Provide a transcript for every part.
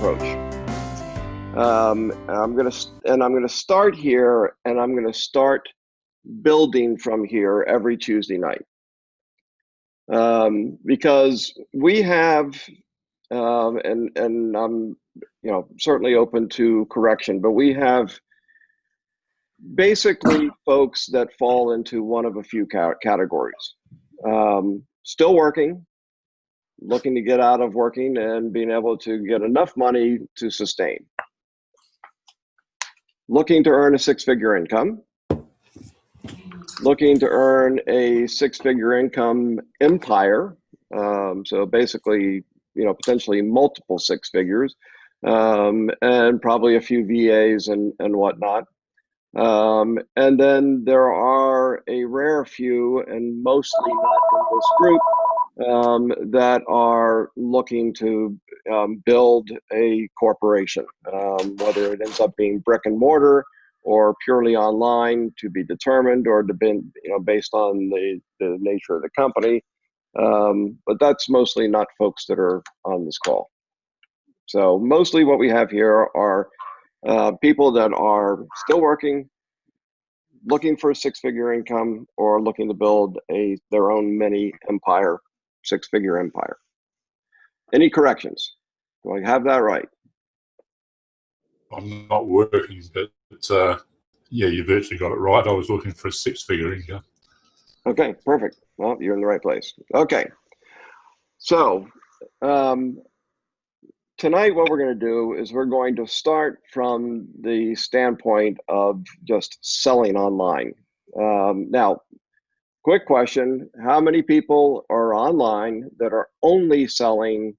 approach. I'm going to start here, and I'm going to start building from here every Tuesday night. Because we have, and I'm, certainly open to correction, but we have basically folks that fall into one of a few categories. Still working, looking to get out of working and being able to get enough money to sustain. Looking to earn a six-figure income. Looking to earn a six-figure income empire. So basically, potentially multiple six figures, and probably a few VAs and whatnot. And then there are a rare few, and mostly not in this group, that are looking to build a corporation, whether it ends up being brick and mortar or purely online, to be determined, or based on the nature of the company. But that's mostly not folks that are on this call. So mostly what we have here are people that are still working, looking for a six-figure income, or looking to build their own mini empire, six-figure empire. Any corrections? Do I have that right? I'm not working, but yeah, you virtually got it right. I was looking for a six-figure income. Okay, perfect. Well, you're in the right place. Okay, so tonight what we're going to do is we're going to start from the standpoint of just selling online. Now, quick question, how many people are online that are only selling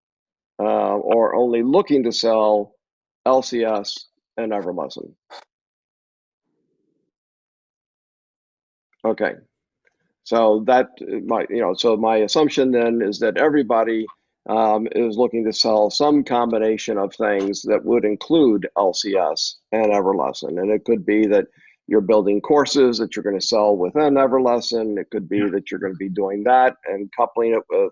or only looking to sell LCS and Everlesson? Okay, so my assumption then is that everybody is looking to sell some combination of things that would include LCS and Everlesson. And it could be that you're building courses that you're going to sell within Everlesson. It could be that you're going to be doing that and coupling it with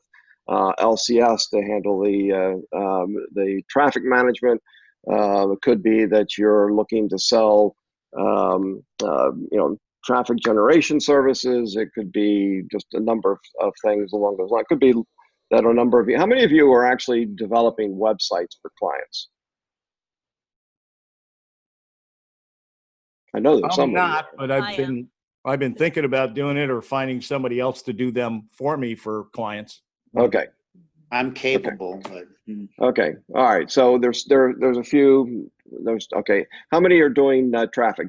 LCS to handle the traffic management. It could be that you're looking to sell traffic generation services. It could be just a number of things along those lines. It could be that a number of you, how many of you are actually developing websites for clients? I know there's some. I'm not, but I've been thinking about doing it or finding somebody else to do them for me for clients. Okay. I'm capable, okay. But okay. All right. So there's a few. Okay. How many are doing traffic?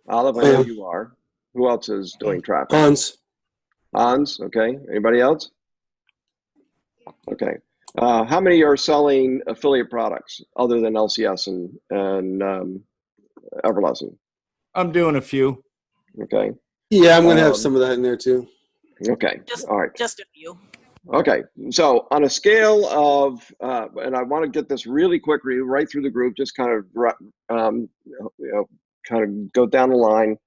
Olive, I know you are. Who else is doing traffic? Hans. Okay. Anybody else? Okay. How many are selling affiliate products other than LCS and Everlesson? I'm doing a few. Okay. Yeah, I'm going to have some of that in there too. Okay. All right. Just a few. Okay. So on a scale of, and I want to get this really quick, right through the group, just kind of, kind of go down the line.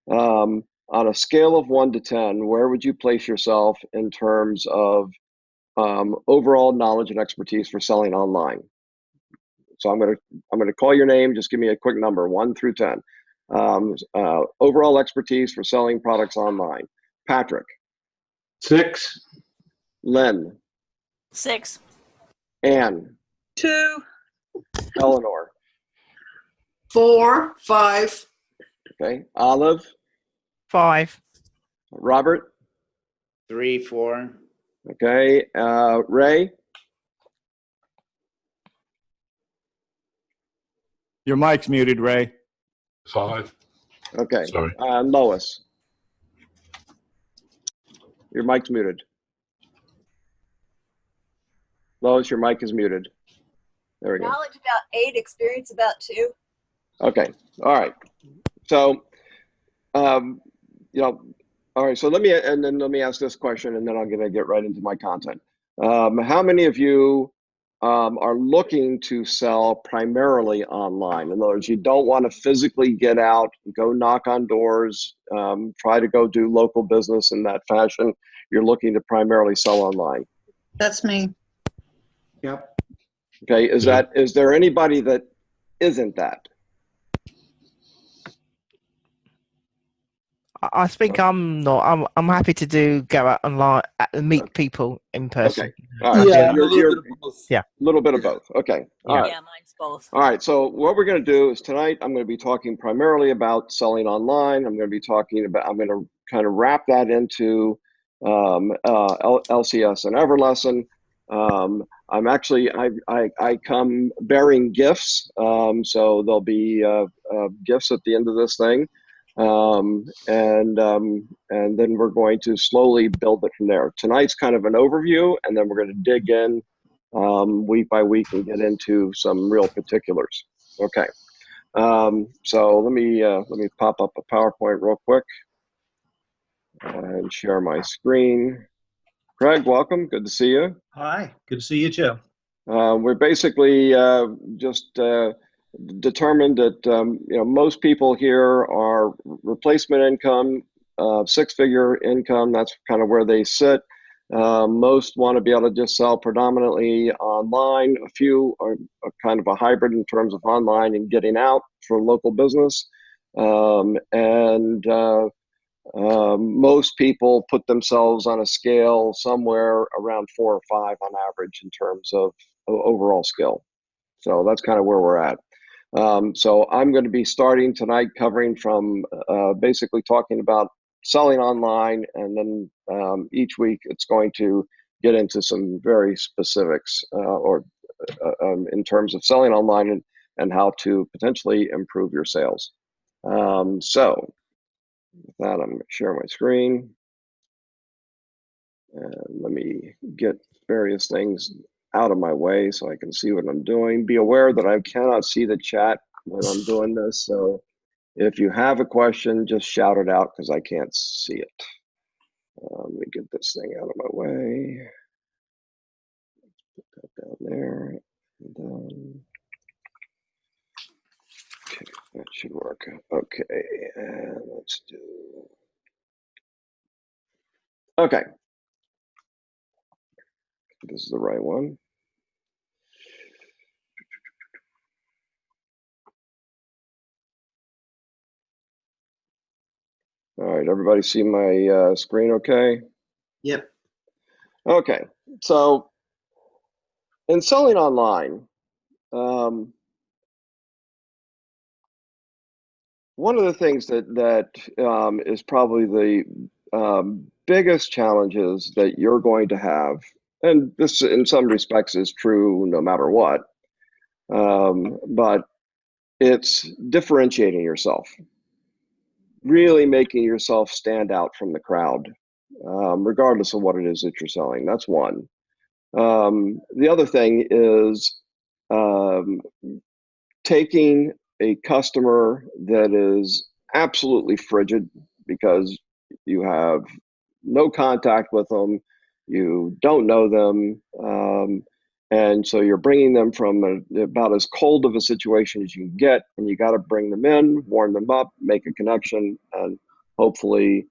On a scale of 1 to 10, where would you place yourself in terms of overall knowledge and expertise for selling online? So I'm gonna call your name. Just give me a quick number, 1 through 10. Overall expertise for selling products online. Patrick. 6. Lynn. 6. Anne. 2. Eleanor. 4, 5. Okay. Olive. 5. Robert. 3, 4. Okay. Ray. Your mic's muted, Ray. 5. Okay. Sorry. Lois. Your mic's muted. Lois, your mic is muted. There we go. Knowledge about 8, experience about 2. Okay. All right. So, all right. So let me ask this question, and then I'm going to get right into my content. How many of you are looking to sell primarily online? In other words, you don't want to physically get out, go knock on doors, try to go do local business in that fashion. You're looking to primarily sell online. That's me. Yep. Okay, is there anybody that isn't that? I think I'm not. I'm happy to go out online and meet people in person. Okay, all right. Yeah, So I'm a little bit of both. Yeah. a little bit of both. Okay, all right. Yeah, mine's both. All right, so what we're going to do is tonight I'm going to be talking primarily about selling online. I'm going to kind of wrap that into LCS and Everlesson. I come bearing gifts, so there'll be gifts at the end of this thing, and then we're going to slowly build it from there. Tonight's kind of an overview, and then we're going to dig in week by week and get into some real particulars. Okay, so let me pop up a PowerPoint real quick and share my screen. Craig, welcome. Good to see you. Hi, good to see you, Joe. We're basically just determined that most people here are replacement income, six-figure income. That's kind of where they sit. Most want to be able to just sell predominantly online. A few are kind of a hybrid in terms of online and getting out for local business. Most people put themselves on a scale somewhere around 4 or 5 on average in terms of overall skill. So that's kind of where we're at. So I'm going to be starting tonight covering from basically talking about selling online, and then each week it's going to get into some very specifics in terms of selling online and how to potentially improve your sales. So with that, I'm going to share my screen. And let me get various things out of my way so I can see what I'm doing. Be aware that I cannot see the chat when I'm doing this. So if you have a question, just shout it out because I can't see it. Let me get this thing out of my way. Put that down there. And okay, that should work. Okay, and let's do. Okay, this is the right one. All right, everybody see my screen okay? Yep. Okay, so in selling online, one of the things that is probably the biggest challenges that you're going to have, and this in some respects is true no matter what, but it's differentiating yourself, really making yourself stand out from the crowd, regardless of what it is that you're selling. That's one. The other thing is taking a customer that is absolutely frigid because you have no contact with them, you don't know them, and so you're bringing them from about as cold of a situation as you can get, and you got to bring them in, warm them up, make a connection, and hopefully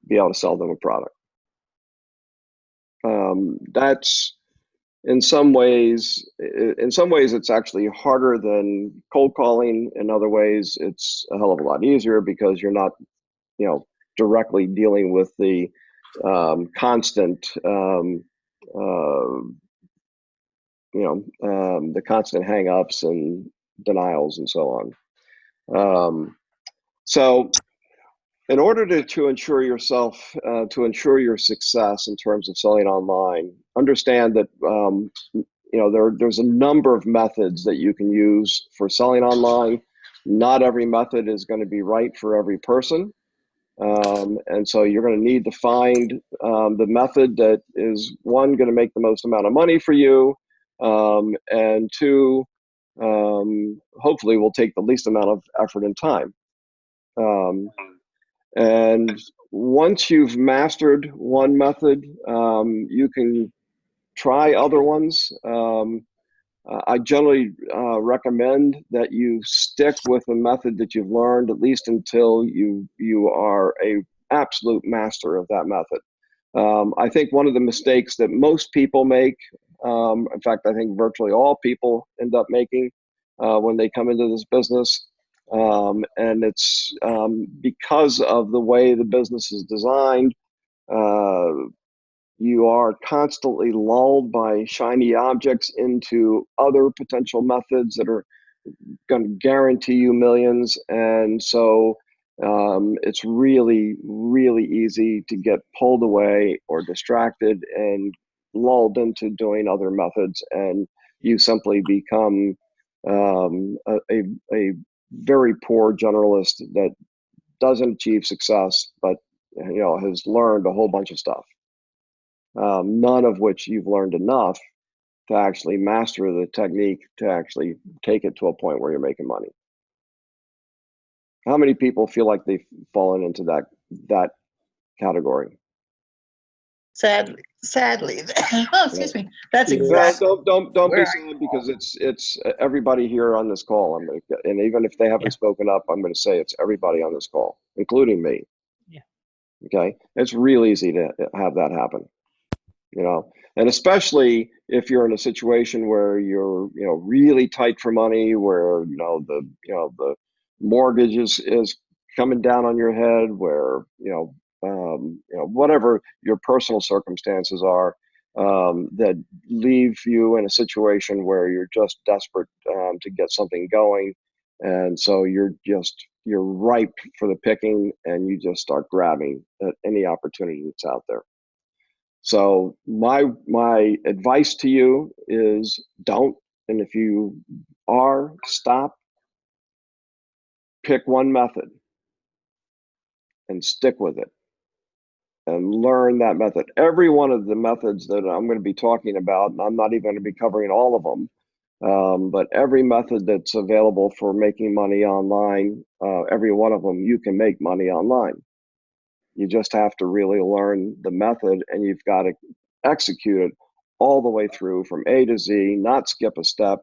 be able to sell them a product. That's in some ways it's actually harder than cold calling. In other ways it's a hell of a lot easier because you're not directly dealing with the constant the constant hang-ups and denials and so on. So in order to ensure yourself, to ensure your success in terms of selling online, understand that there's a number of methods that you can use for selling online. Not every method is going to be right for every person. And so you're going to need to find the method that is, one, going to make the most amount of money for you, and two, hopefully will take the least amount of effort and time. And once you've mastered one method, you can try other ones. I generally recommend that you stick with a method that you've learned at least until you are a absolute master of that method. I think one of the mistakes that most people make In fact, I think virtually all people end up making when they come into this business. And it's because of the way the business is designed. You are constantly lulled by shiny objects into other potential methods that are going to guarantee you millions. And so it's really, really easy to get pulled away or distracted and lulled into doing other methods. And you simply become a very poor generalist that doesn't achieve success, but has learned a whole bunch of stuff. None of which you've learned enough to actually master the technique to actually take it to a point where you're making money. How many people feel like they've fallen into that category? Sadly. Oh, excuse me. That's Yes. exactly. Don't be where sad, because it's everybody here on this call. And even if they haven't spoken up, I'm going to say it's everybody on this call, including me. Yeah. Okay, it's real easy to have that happen. And especially if you're in a situation where you're really tight for money, where the mortgage is coming down on your head, where whatever your personal circumstances are, that leave you in a situation where you're just desperate to get something going, and so you're ripe for the picking, and you just start grabbing at any opportunity that's out there. So my advice to you is don't, and if you are, stop, pick one method and stick with it and learn that method. Every one of the methods that I'm going to be talking about, and I'm not even going to be covering all of them, but every method that's available for making money online, every one of them, you can make money online. You just have to really learn the method, and you've got to execute it all the way through from A to Z, not skip a step,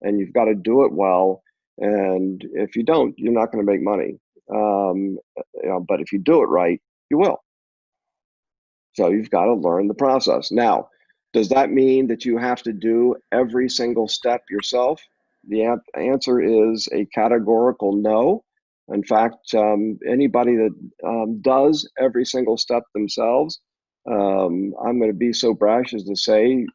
and you've got to do it well. And if you don't, you're not going to make money. But if you do it right, you will. So you've got to learn the process. Now, does that mean that you have to do every single step yourself? The answer is a categorical no. In fact, anybody that does every single step themselves, I'm going to be so brash as to say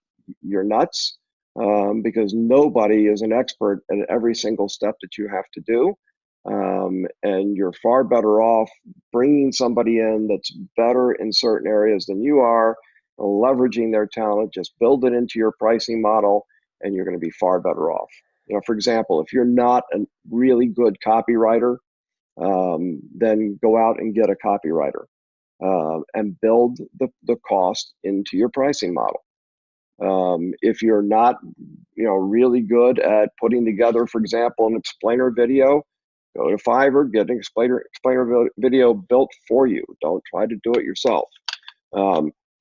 you're nuts, because nobody is an expert at every single step that you have to do. And you're far better off bringing somebody in that's better in certain areas than you are, leveraging their talent, just build it into your pricing model, and you're going to be far better off. For example, if you're not a really good copywriter, then go out and get a copywriter and build the cost into your pricing model. If you're not, really good at putting together, for example, an explainer video, go to Fiverr, get an explainer video built for you. Don't try to do it yourself.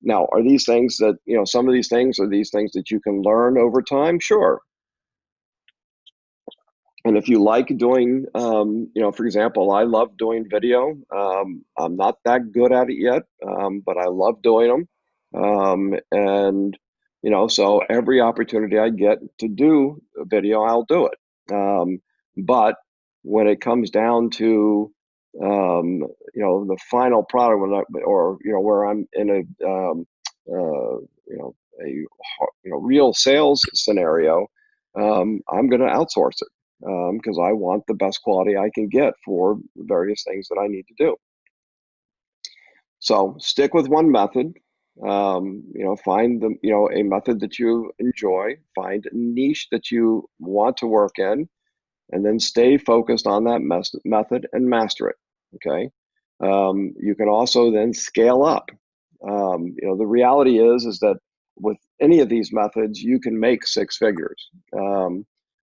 Now, are these things that, some of these things are these things that you can learn over time? Sure. And if you like doing, for example, I love doing video. I'm not that good at it yet, but I love doing them. And, so every opportunity I get to do a video, I'll do it. But when it comes down to, the final product, where I'm in a real sales scenario, I'm going to outsource it. Because I want the best quality I can get for various things that I need to do. So stick with one method. Find a method that you enjoy. Find a niche that you want to work in, and then stay focused on that method and master it. Okay. You can also then scale up. The reality is that with any of these methods, you can make six figures.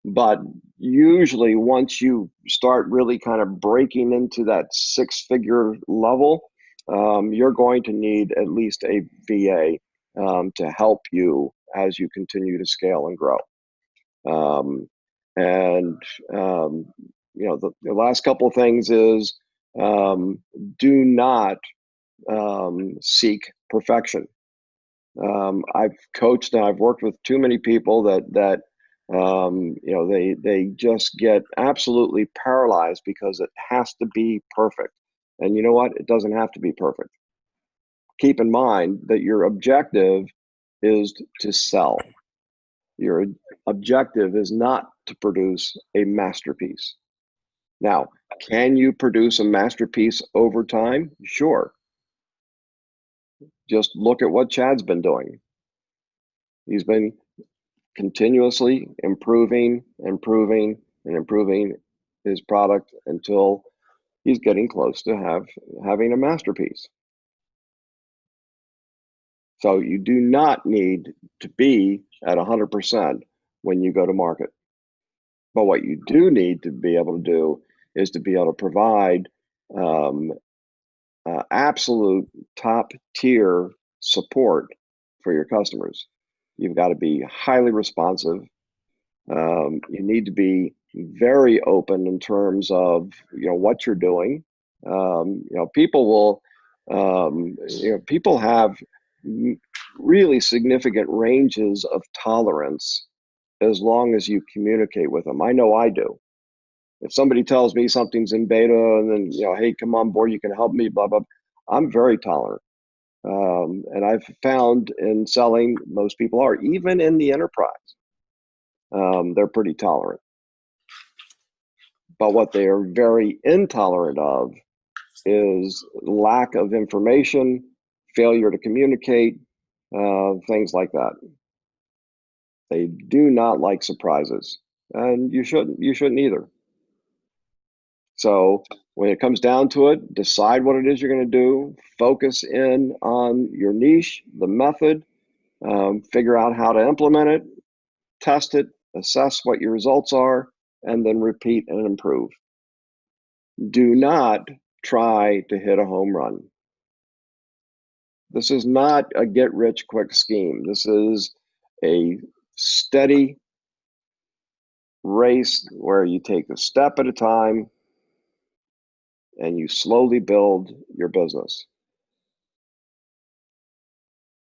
But usually once you start really kind of breaking into that six-figure level, you're going to need at least a VA to help you as you continue to scale and grow. The last couple of things is, do not seek perfection. I've coached and I've worked with too many people that you know, they just get absolutely paralyzed because it has to be perfect. And you know what? It doesn't have to be perfect. Keep in mind that your objective is to sell. Your objective is not to produce a masterpiece. Now, can you produce a masterpiece over time? Sure. Just look at what Chad's been doing. He's been continuously improving, improving, and improving his product until he's getting close to having a masterpiece. So you do not need to be at 100% when you go to market. But what you do need to be able to do is to be able to provide absolute top tier support for your customers. You've got to be highly responsive. You need to be very open in terms of, you know, what you're doing. You know, people will, you know, people have really significant ranges of tolerance as long as you communicate with them. I know I do. If somebody tells me something's in beta and then, you know, hey, come on board, you can help me, blah, blah, I'm very tolerant. And I've found in selling, most people are, even in the enterprise, they're pretty tolerant. But what they are very intolerant of is lack of information, failure to communicate, things like that. They do not like surprises, and you shouldn't either. So when it comes down to it, decide what it is you're going to do, focus in on your niche, the method, figure out how to implement it, test it, assess what your results are, and then repeat and improve. Do not try to hit a home run. This is not a get rich quick scheme. This is a steady race where you take a step at a time and you slowly build your business.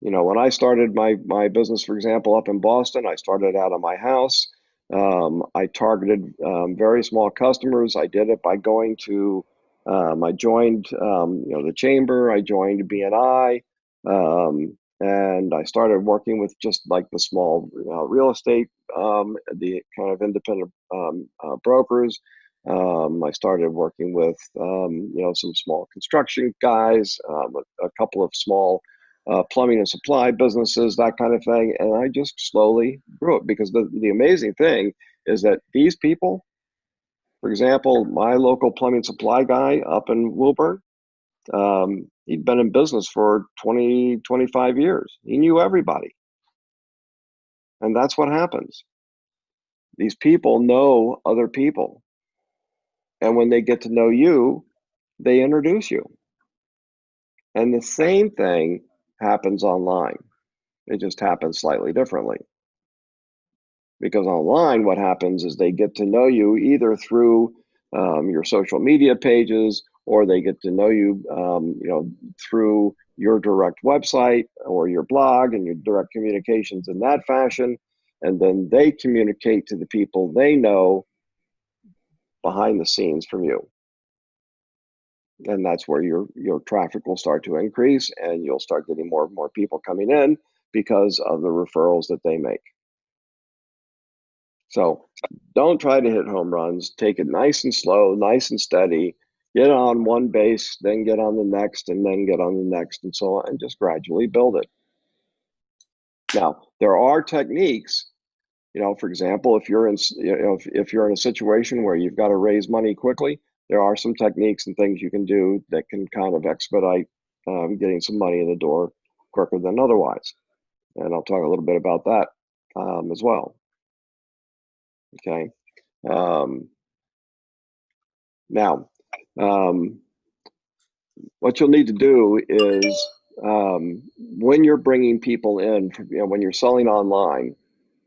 You know, when I started my business, for example, up in Boston, I started out of my house. I targeted very small customers. I did it by going to, I joined, you know, the chamber. I joined BNI, and I started working with just like the small real estate, the kind of independent brokers. I started working with, you know, some small construction guys, a couple of small plumbing and supply businesses, that kind of thing. And I just slowly grew it because the amazing thing is that these people, for example, my local plumbing supply guy up in Woburn, he'd been in business for 20, 25 years. He knew everybody. And that's what happens. These people know other people. And when they get to know you, they introduce you. And the same thing happens online. It just happens slightly differently. Because online, what happens is they get to know you either through your social media pages, or they get to know you, you know, through your direct website or your blog and your direct communications in that fashion. And then they communicate to the people they know behind the scenes from you. And that's where your traffic will start to increase, and you'll start getting more and more people coming in because of the referrals that they make. So don't try to hit home runs. Take it nice and slow, nice and steady. Get on one base, then get on the next, and then get on the next, and so on, and just gradually build it. Now, there are techniques. You know, for example, if you're in, you know, if you're in a situation where you've got to raise money quickly, there are some techniques and things you can do that can kind of expedite getting some money in the door quicker than otherwise. And I'll talk a little bit about that as well. Okay. Now, what you'll need to do is when you're bringing people in, you know, when you're selling online,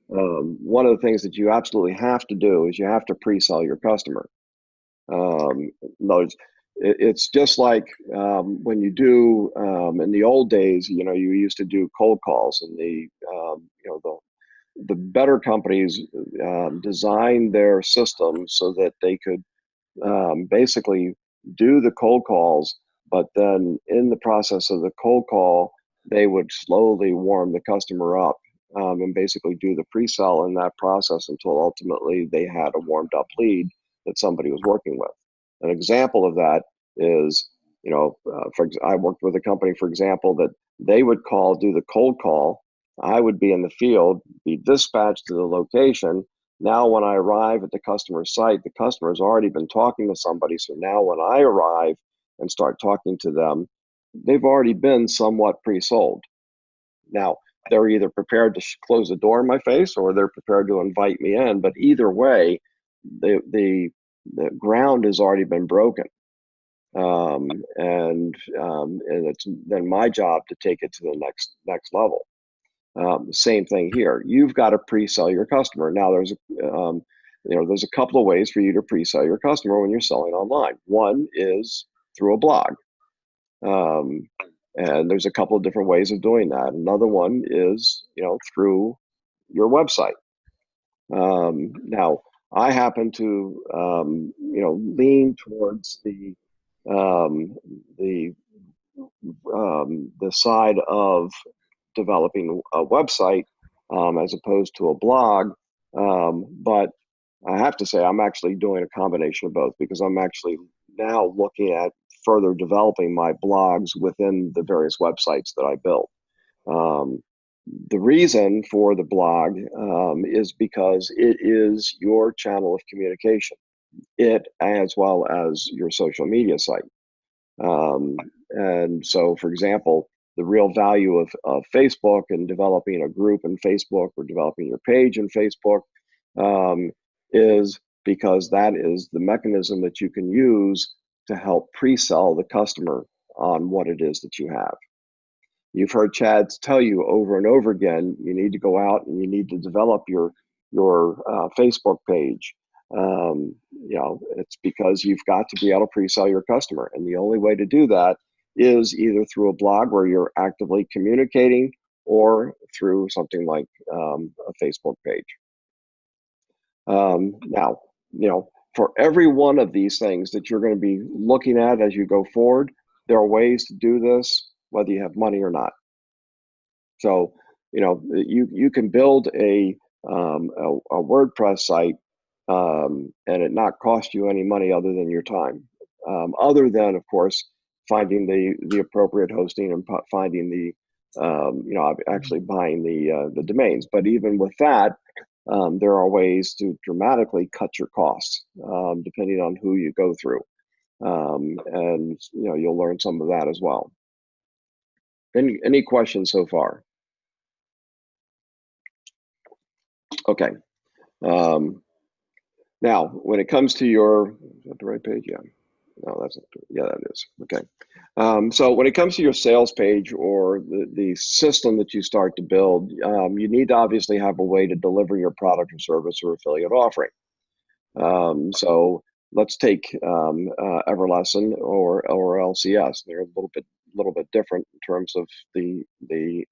one of the things that you absolutely have to do is you have to pre-sell your customer. In other words, it's just like when you do in the old days, you used to do cold calls, and the better companies designed their systems so that they could basically do the cold calls, but then in the process of the cold call, they would slowly warm the customer up and basically do the pre-sell in that process until ultimately they had a warmed up lead that somebody was working with. An example of that is, I worked with a company, for example, that they would do the cold call. I would be in the field, be dispatched to the location. Now, when I arrive at the customer site, the customer has already been talking to somebody. So now when I arrive and start talking to them, they've already been somewhat pre-sold. Now, they're either prepared to close the door in my face or they're prepared to invite me in. But either way, the ground has already been broken. And it's then my job to take it to the next level. Same thing here. You've got to pre-sell your customer. Now, there's a couple of ways for you to pre-sell your customer when you're selling online. One is through a blog, and there's a couple of different ways of doing that. Another one is through your website. Now, I happen to lean towards the side of developing a website as opposed to a blog. But I have to say I'm actually doing a combination of both, because I'm actually now looking at further developing my blogs within the various websites that I built. The reason for the blog is because it is your channel of communication, it as well as your social media site. And so, for example, the real value of Facebook and developing a group in Facebook or developing your page in Facebook is because that is the mechanism that you can use to help pre-sell the customer on what it is that you have. You've heard Chad tell you over and over again, you need to go out and you need to develop your Facebook page. It's because you've got to be able to pre-sell your customer. And the only way to do that is either through a blog where you're actively communicating or through something like a Facebook page. Now, for every one of these things that you're going to be looking at as you go forward, there are ways to do this, whether you have money or not. So, you can build a WordPress site and it not cost you any money other than your time, other than, of course, finding the appropriate hosting and finding actually buying the domains. But even with that, there are ways to dramatically cut your costs depending on who you go through, and you'll learn some of that as well. Any questions so far? Okay. Now, when it comes to is that the right page? Yeah. No, that's not. Yeah, that is. Okay. So when it comes to your sales page or the system that you start to build, you need to obviously have a way to deliver your product or service or affiliate offering. So let's take Everlesson or LCS. They're a little bit different in terms of the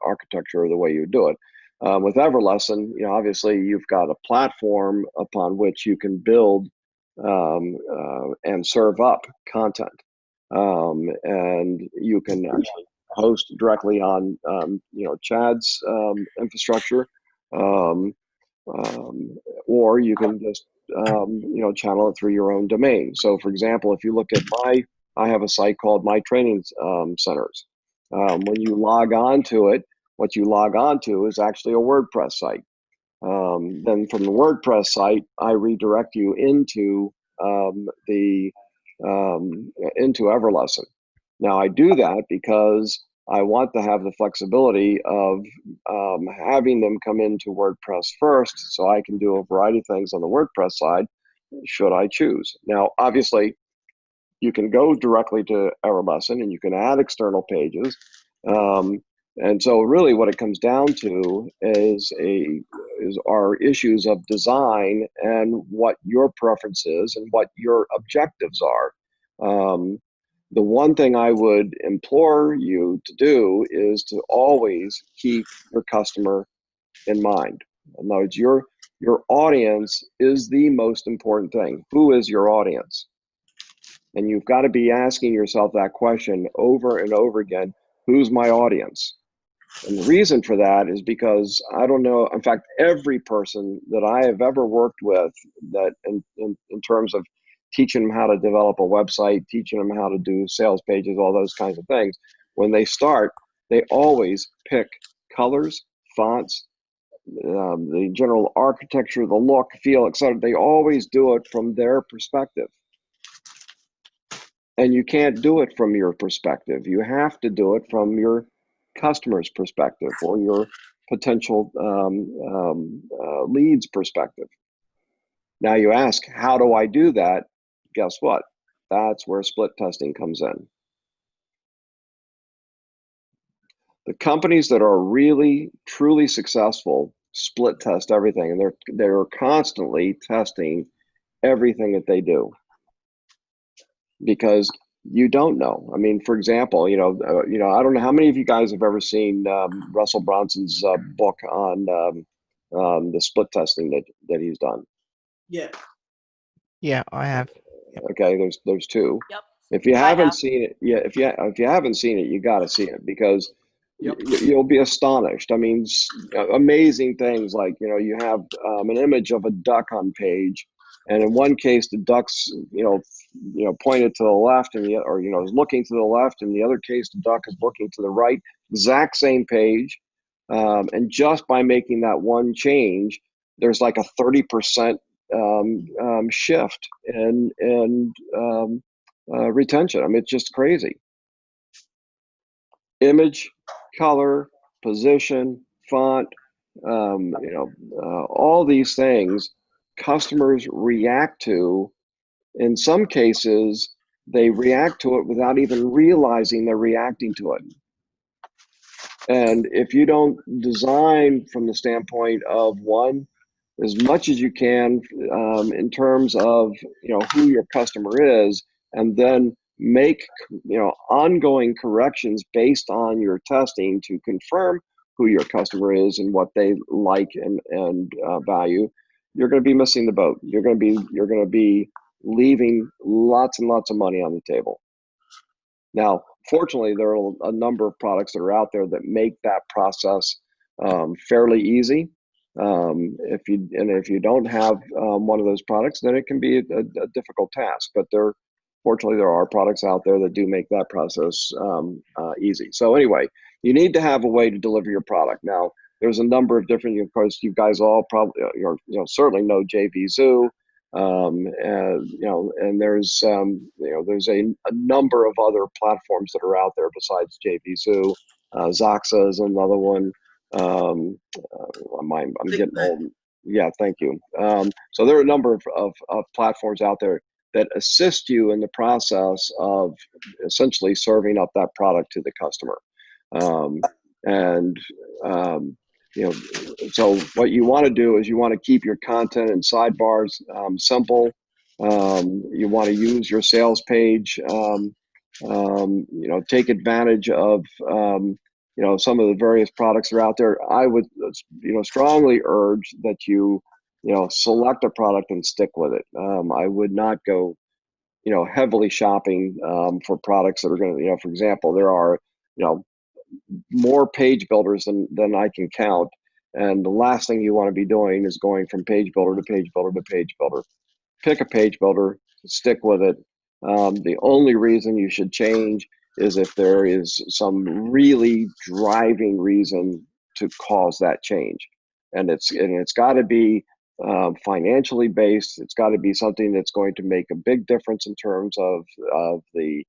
architecture or the way you do it. With Everlesson, obviously you've got a platform upon which you can build and serve up content, and you can actually host directly on Chad's infrastructure, or you can just channel it through your own domain. So, for example, if you look at I have a site called My Training Centers. When you log on to it, what you log on to is actually a WordPress site. Then from the WordPress site, I redirect you into into Everlesson. Now, I do that because I want to have the flexibility of having them come into WordPress first, so I can do a variety of things on the WordPress side, should I choose. Now, obviously, you can go directly to Everlesson and you can add external pages. And so really what it comes down to is our issues of design and what your preference is and what your objectives are. The one thing I would implore you to do is to always keep your customer in mind. In other words, your audience is the most important thing. Who is your audience? And you've got to be asking yourself that question over and over again. Who's my audience? And the reason for that is because I don't know, in fact, every person that I have ever worked with that in terms of teaching them how to develop a website, teaching them how to do sales pages, all those kinds of things, when they start, they always pick colors, fonts, the general architecture, the look, feel, etc. They always do it from their perspective. And you can't do it from your perspective. You have to do it from your customer's perspective or your potential leads perspective. Now you ask, how do I do that? Guess what? That's where split testing comes in. The companies that are really, truly successful split test everything, and they're constantly testing everything that they do. Because you don't know. I mean, for example, I don't know how many of you guys have ever seen Russell Bronson's book on the split testing that he's done. Yeah. Yeah, I have. Okay, there's two. Yep. If you I haven't have. seen it, yeah, if you haven't seen it, you got to see it because Yep. you'll be astonished. I mean, amazing things like you have an image of a duck on page, and in one case the duck's pointed to the left, and is looking to the left, and the other case the duck is looking to the right. Exact same page, and just by making that one change, there's like a 30% shift in retention. I mean, it's just crazy. Image, color, position, font, all these things customers react to. In some cases, they react to it without even realizing they're reacting to it. And if you don't design from the standpoint of one, as much as you can in terms of who your customer is, and then make ongoing corrections based on your testing to confirm who your customer is and what they like and value, you're going to be missing the boat. You're going to be leaving lots and lots of money on the table. Now, fortunately, there are a number of products that are out there that make that process fairly easy. If you don't have one of those products, then it can be a difficult task. But fortunately, there are products out there that do make that process easy. So anyway, you need to have a way to deliver your product. Now, there's a number of different. Of course, you guys all probably certainly know JVZoo. And there's a number of other platforms that are out there besides JVZoo. Zoxa is another one. I'm getting old. Yeah, thank you. So there are a number of platforms out there that assist you in the process of essentially serving up that product to the customer. So what you want to do is you want to keep your content and sidebars simple. You want to use your sales page. Take advantage of some of the various products that are out there. I would strongly urge that you select a product and stick with it. I would not go heavily shopping for products that are going to for example, there are more page builders than I can count. And the last thing you want to be doing is going from page builder to page builder to page builder. Pick a page builder, stick with it. The only reason you should change is if there is some really driving reason to cause that change. And it's got to be financially based. It's got to be something that's going to make a big difference in terms of the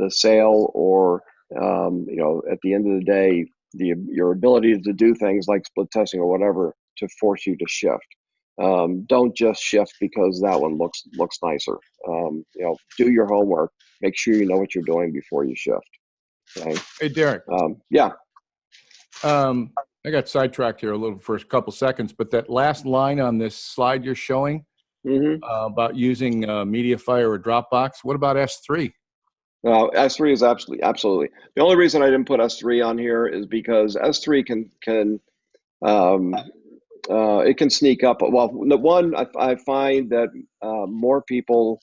sale, or at the end of the day, your ability to do things like split testing or whatever to force you to shift. Don't just shift because that one looks nicer. Do your homework. Make sure you know what you're doing before you shift. Okay. Hey, Derek. Yeah. I got sidetracked here a little for a couple seconds, but that last line on this slide you're showing about using MediaFire or Dropbox, what about S3? S3 is absolutely. The only reason I didn't put S3 on here is because S3 can um, it can sneak up. Well, the one I find that more people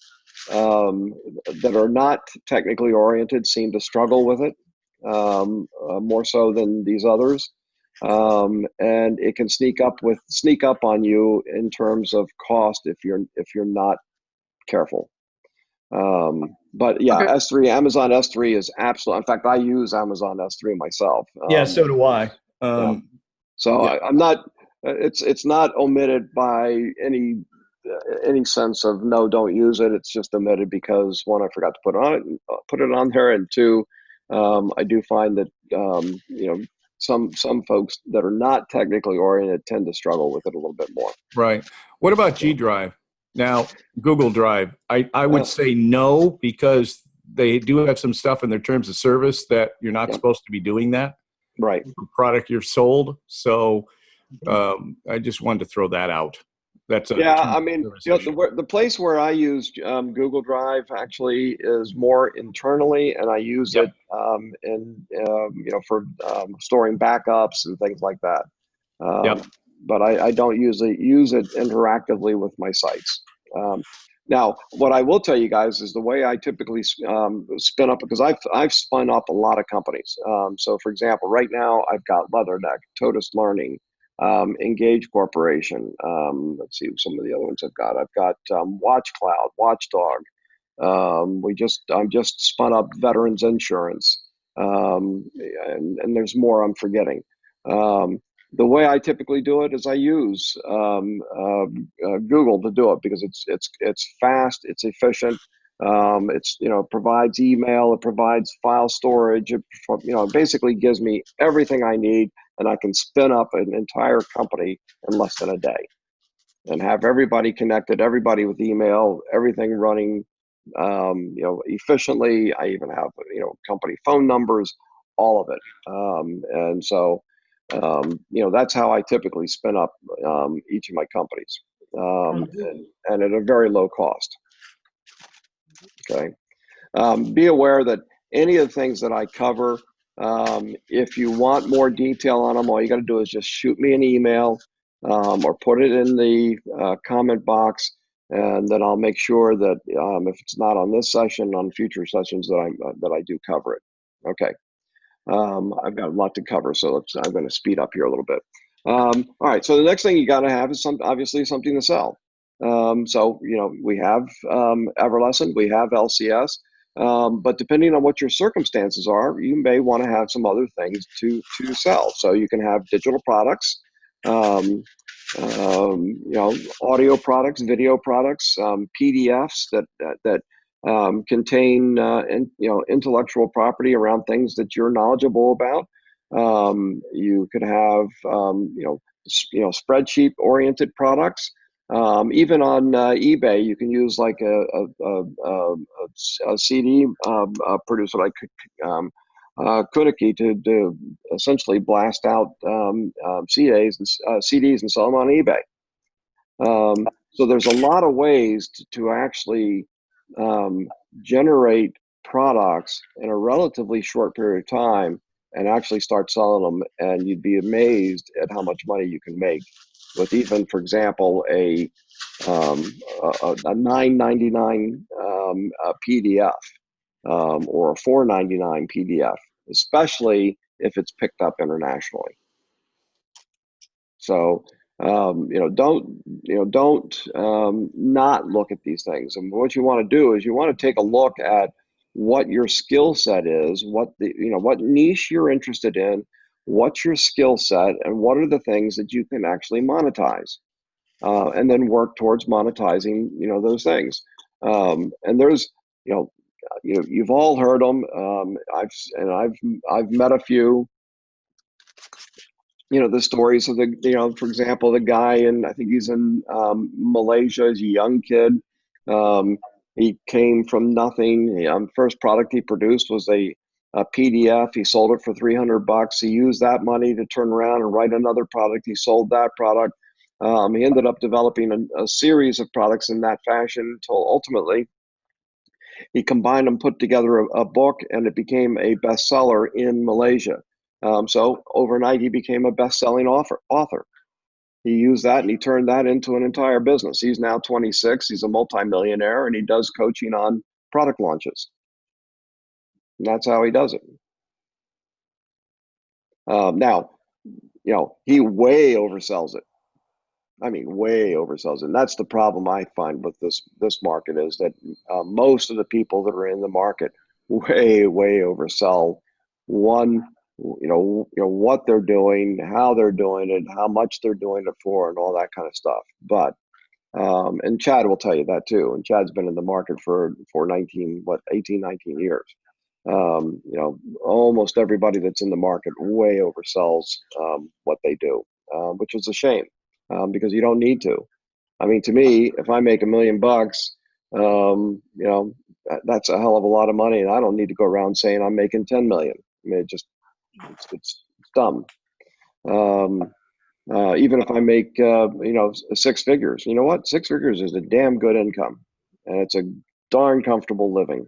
that are not technically oriented seem to struggle with it more so than these others, and it can sneak up on you in terms of cost if you're not careful. But yeah, Okay. S3, Amazon S3 is absolute. In fact, I use Amazon S3 myself. Yeah, so do I. Yeah. So yeah. I'm not. It's not omitted by any sense of no, don't use it. It's just omitted because one, I forgot to put it on there, and two, I do find that some folks that are not technically oriented tend to struggle with it a little bit more. Right. What about G Drive? Now, Google Drive, I would say no, because they do have some stuff in their terms of service that you're not supposed to be doing that. Right. Product you're sold. So I just wanted to throw that out. That's a I mean, the place where I use Google Drive actually is more internally, and I use it for storing backups and things like that. But I don't usually use it interactively with my sites. Now, what I will tell you guys is the way I typically spin up, because I've spun up a lot of companies. So, for example, right now I've got Leatherneck, Totus Learning, Engage Corporation. Let's see some of the other ones I've got. I've got WatchCloud, Watchdog. I'm just spun up Veterans Insurance, and there's more I'm forgetting. The way I typically do it is I use Google to do it because it's fast, it's efficient, it's provides email, it provides file storage, it basically gives me everything I need, and I can spin up an entire company in less than a day, and have everybody connected, everybody with email, everything running efficiently. I even have company phone numbers, all of it, and so. That's how I typically spin up each of my companies, and at a very low cost. Okay. Be aware that any of the things that I cover, if you want more detail on them, all you got to do is just shoot me an email or put it in the comment box, and then I'll make sure that if it's not on this session, on future sessions that I do cover it. Okay. I've got a lot to cover, so I'm going to speed up here a little bit. All right, so the next thing you got to have is obviously something to sell. So we have Everlesson, we have LCS, but depending on what your circumstances are, you may want to have some other things to sell. So you can have digital products, audio products, video products, PDFs that contain intellectual property around things that you're knowledgeable about. You could have spreadsheet oriented products. Even on eBay, you can use like a CD producer like Kuniki to essentially blast out CDs and sell them on eBay. So there's a lot of ways to actually generate products in a relatively short period of time and actually start selling them, and you'd be amazed at how much money you can make with even, for example, a $9.99 PDF or a $4.99 PDF, especially if it's picked up internationally. So don't not look at these things. And what you want to do is you want to take a look at what your skill set is, what niche you're interested in, what's your skill set, and what are the things that you can actually monetize, and then work towards monetizing those things. And there's you've all heard them. I've met a few. The stories of for example, the guy I think he's in Malaysia, he's a young kid. He came from nothing. First product he produced was a PDF. He sold it for $300. He used that money to turn around and write another product. He sold that product. He ended up developing a series of products in that fashion until ultimately He combined them, put together a book, and it became a bestseller in Malaysia. So overnight, he became a best-selling author. He used that and he turned that into an entire business. He's now 26. He's a multimillionaire, and he does coaching on product launches. And that's how he does it. Now, he way oversells it. I mean, way oversells it. And that's the problem I find with this market is that most of the people that are in the market way oversell one, what they're doing, how they're doing it, how much they're doing it for, and all that kind of stuff. But and Chad will tell you that too. And Chad's been in the market for 18, 19 years. Almost everybody that's in the market way oversells what they do, which is a shame because you don't need to. I mean, to me, if I make $1 million, that's a hell of a lot of money, and I don't need to go around saying I'm making 10 million. I mean, it's dumb. Even if I make six figures, you know what? Six figures is a damn good income, and it's a darn comfortable living.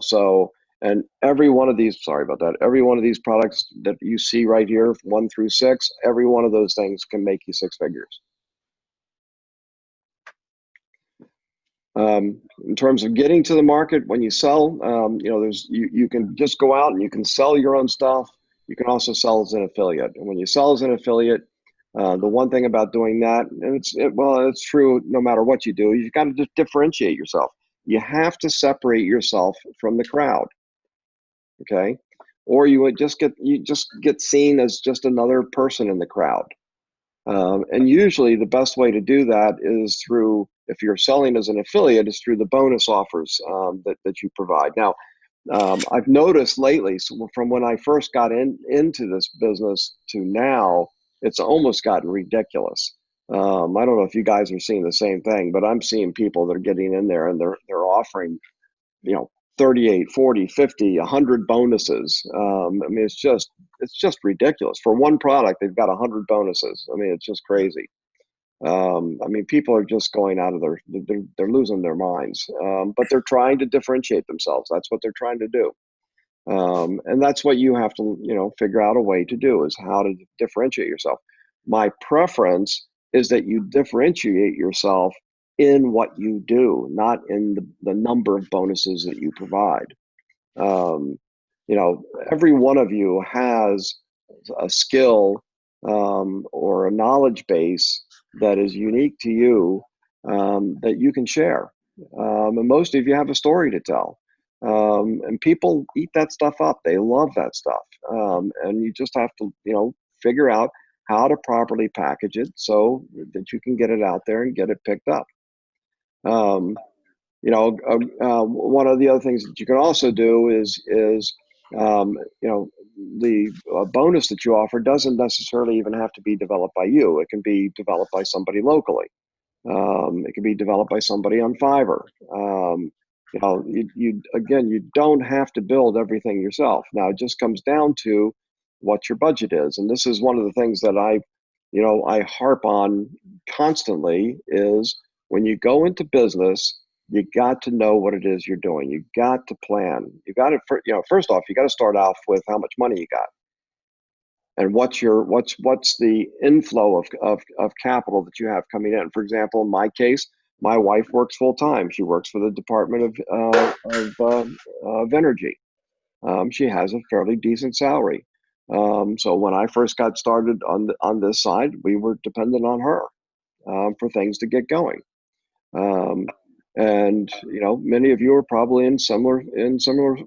So, and every one of these, sorry about that, every one of these products that you see right here, 1 through 6, every one of those things can make you six figures. In terms of getting to the market, when you sell, you can just go out and you can sell your own stuff. You can also sell as an affiliate. And when you sell as an affiliate, the one thing about doing that, and it's true no matter what you do, you've got to just differentiate yourself. You have to separate yourself from the crowd, okay? Or you just get seen as just another person in the crowd. And usually the best way to do that is through, if you're selling as an affiliate, is through the bonus offers that you provide. Now, I've noticed lately, so from when I first got into this business to now, it's almost gotten ridiculous. I don't know if you guys are seeing the same thing, but I'm seeing people that are getting in there and they're offering, 38, 40, 50, 100 bonuses. I mean, it's just ridiculous. For one product, they've got 100 bonuses. I mean, it's just crazy. I mean, people are just going out of they're losing their minds. But they're trying to differentiate themselves. That's what they're trying to do. And that's what you have to, figure out a way to do, is how to differentiate yourself. My preference is that you differentiate yourself in what you do, not in the number of bonuses that you provide. Every one of you has a skill or a knowledge base that is unique to you that you can share. And most of you have a story to tell. And people eat that stuff up. They love that stuff. And you just have to, figure out how to properly package it so that you can get it out there and get it picked up. One of the other things that you can also do is the bonus that you offer doesn't necessarily even have to be developed by you. It can be developed by somebody locally. It can be developed by somebody on Fiverr. You don't have to build everything yourself. Now it just comes down to what your budget is, and this is one of the things that I harp on constantly is when you go into business, you got to know what it is you're doing. You got to plan. You got to, first off, you got to start off with how much money you got, and what's the inflow of capital that you have coming in. For example, in my case, my wife works full time. She works for the Department of Energy. She has a fairly decent salary. So when I first got started on this side, we were dependent on her for things to get going. And many of you are probably in similar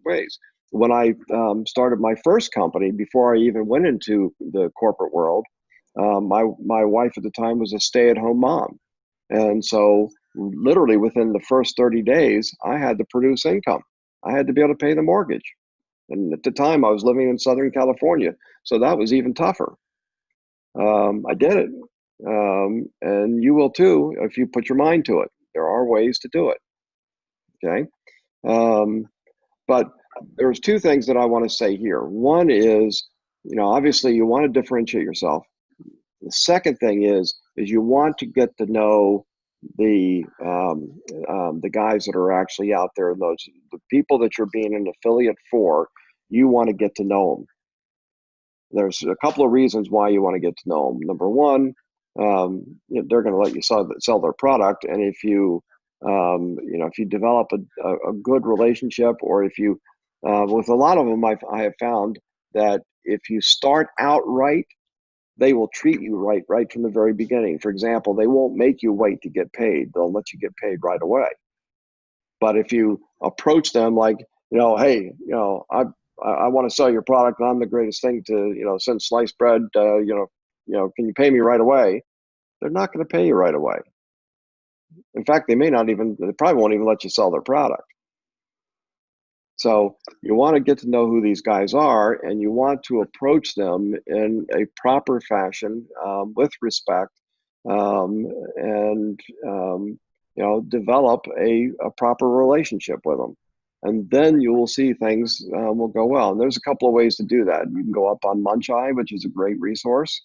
ways. When I started my first company, before I even went into the corporate world, my wife at the time was a stay-at-home mom, and so literally within the first 30 days, I had to produce income. I had to be able to pay the mortgage, and at the time, I was living in Southern California, so that was even tougher. I did it, and you will too if you put your mind to it. There are ways to do it. Okay. But there's two things that I want to say here. One is, obviously you want to differentiate yourself. The second thing is you want to get to know the guys that are actually out there, the people that you're being an affiliate for, you want to get to know them. There's a couple of reasons why you want to get to know them. Number one, they're going to let you sell their product, and if you if you develop a good relationship, or if you with a lot of them, I have found that if you start out right, they will treat you right from the very beginning. For example, they won't make you wait to get paid. They'll let you get paid right away. But if you approach them like, hey, I want to sell your product, and I'm the greatest thing to, since sliced bread, can you pay me right away? They're not going to pay you right away. In fact, they probably won't even let you sell their product. So you want to get to know who these guys are, and you want to approach them in a proper fashion, with respect, and develop a proper relationship with them. And then you will see things will go well. And there's a couple of ways to do that. You can go up on Muncheye, which is a great resource.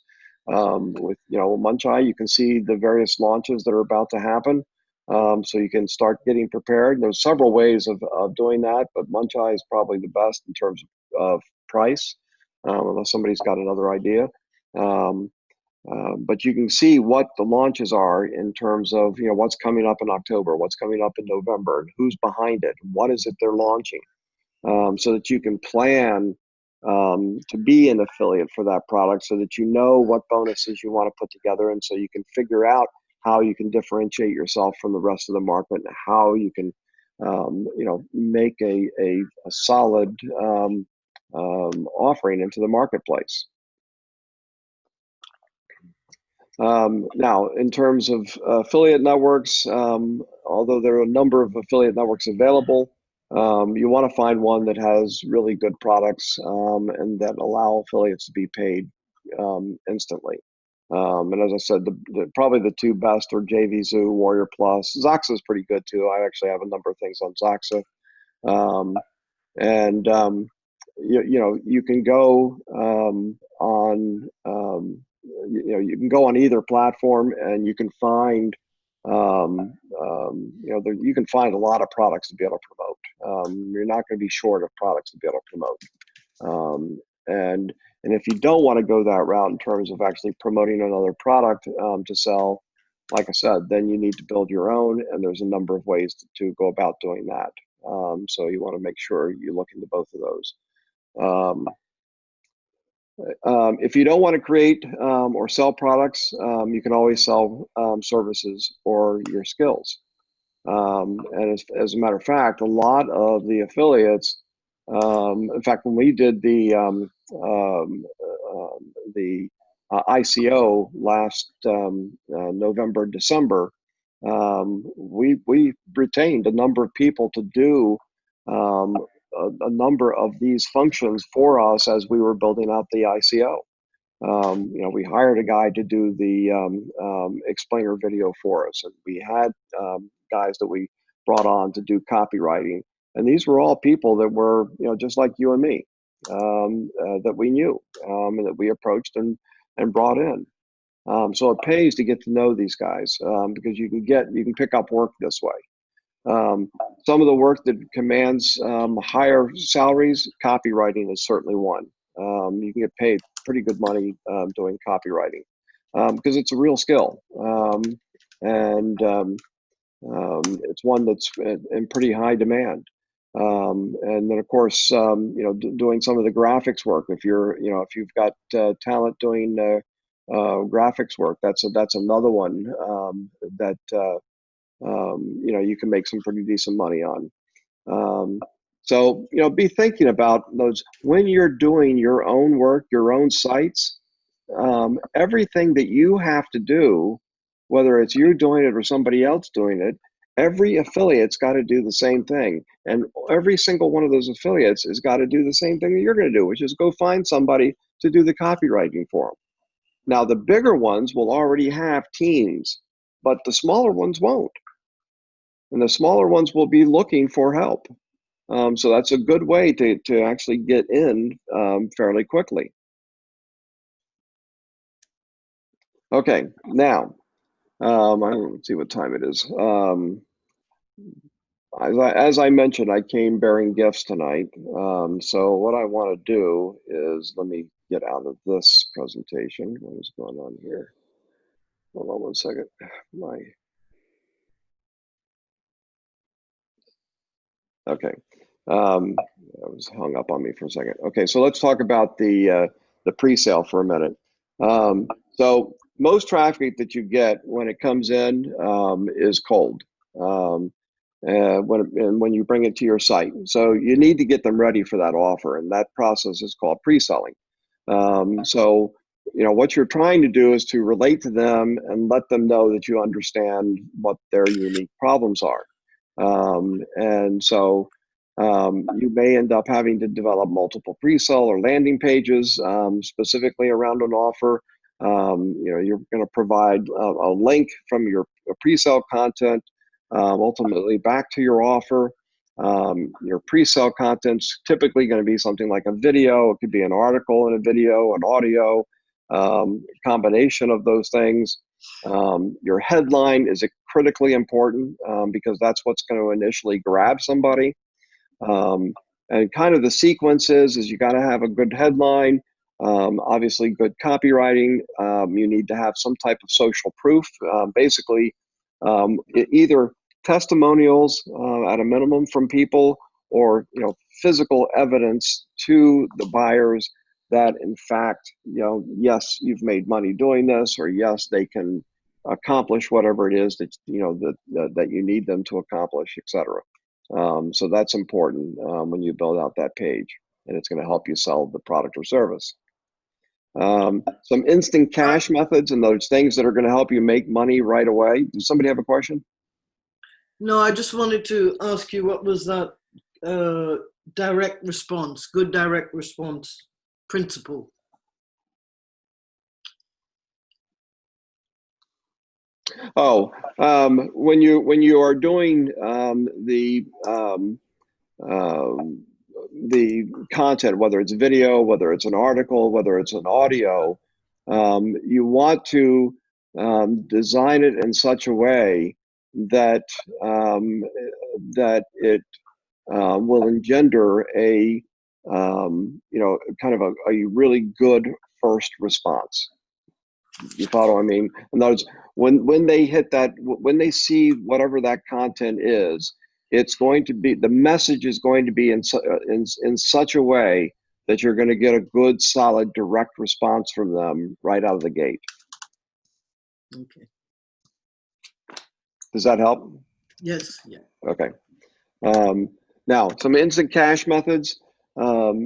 With Muncheye, you can see the various launches that are about to happen. So you can start getting prepared. There's several ways of doing that, but Muncheye is probably the best in terms of price, unless somebody's got another idea. But you can see what the launches are in terms of what's coming up in October, what's coming up in November, and who's behind it, what is it they're launching, so that you can plan to be an affiliate for that product, so that you know what bonuses you want to put together, and so you can figure out how you can differentiate yourself from the rest of the market, and how you can make a solid offering into the marketplace. Now, in terms of affiliate networks, although there are a number of affiliate networks available, you want to find one that has really good products and that allow affiliates to be paid instantly. And as I said, probably the two best are JVZoo, Warrior Plus. Zaxa is pretty good too. I actually have a number of things on Zaxa. You can go on you can go on either platform, and you can find you can find a lot of products to be able to promote. You're not going to be short of products to be able to promote. And if you don't want to go that route in terms of actually promoting another product to sell, like I said, then you need to build your own, and there's a number of ways to go about doing that. So you want to make sure you look into both of those. If you don't want to create or sell products, you can always sell services or your skills. And as a matter of fact, a lot of the affiliates, in fact, when we did the ICO last November, December, we retained a number of people to do a number of these functions for us as we were building out the ICO. We hired a guy to do the explainer video for us, and we had guys that we brought on to do copywriting, and these were all people that were just like you and me, that we knew and that we approached and brought in. So it pays to get to know these guys because you can pick up work this way. Some of the work that commands higher salaries, copywriting is certainly one. You can get paid pretty good money doing copywriting because it's a real skill, and it's one that's in pretty high demand. And then, of course, doing some of the graphics work. If you've got talent doing graphics work, that's another one that you can make some pretty decent money on. So be thinking about those when you're doing your own work, your own sites. Everything that you have to do, whether it's you doing it or somebody else doing it, every affiliate's got to do the same thing, and every single one of those affiliates has got to do the same thing that you're going to do, which is go find somebody to do the copywriting for them. Now, the bigger ones will already have teams, but the smaller ones won't. And the smaller ones will be looking for help. So that's a good way to actually get in fairly quickly. Okay, now, Let's see what time it is. As I mentioned, I came bearing gifts tonight. So what I want to do is, let me get out of this presentation. What is going on here? Hold on one second. Okay. I was hung up on me for a second. Okay, so let's talk about the pre-sale for a minute. So most traffic that you get when it comes in is cold. When you bring it to your site. So you need to get them ready for that offer, and that process is called pre-selling. So, what you're trying to do is to relate to them and let them know that you understand what their unique problems are. And so you may end up having to develop multiple pre-sale or landing pages specifically around an offer. You're going to provide a link from your pre-sale content ultimately back to your offer. Your pre-sale content's typically going to be something like a video. It could be an article and a video, an audio, combination of those things. Your headline is critically important because that's what's going to initially grab somebody. And kind of the sequence is you got to have a good headline, obviously good copywriting. You need to have some type of social proof, basically either testimonials at a minimum from people, or physical evidence to the buyers that in fact yes, you've made money doing this, or yes, they can accomplish whatever it is that that you need them to accomplish, etc. So that's important when you build out that page, and it's going to help you sell the product or service. Some instant cash methods and those things that are going to help you make money right away. Does somebody have a question? No, I just wanted to ask you, what was that direct response, good direct response principle? Oh, when you are doing the content, whether it's video, whether it's an article, whether it's an audio, you want to design it in such a way that that it will engender a kind of a really good first response. You follow what I mean? In other words, when they hit that, when they see whatever that content is, it's going to be, the message is going to be in such a way that you're going to get a good, solid, direct response from them right out of the gate. Okay. Does that help? Yes. Yeah. Okay. Now, some instant cash methods. For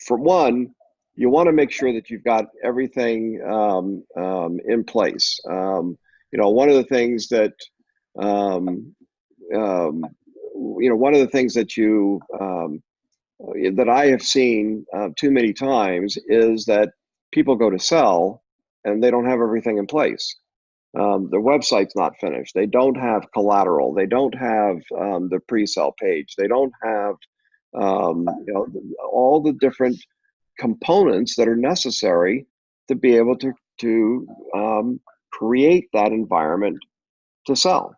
one, you want to make sure that you've got everything in place. One of the things that one of the things that that I have seen too many times is that people go to sell and they don't have everything in place. Their website's not finished. They don't have collateral. They don't have the pre-sale page. They don't have all the different components that are necessary to be able to create that environment to sell.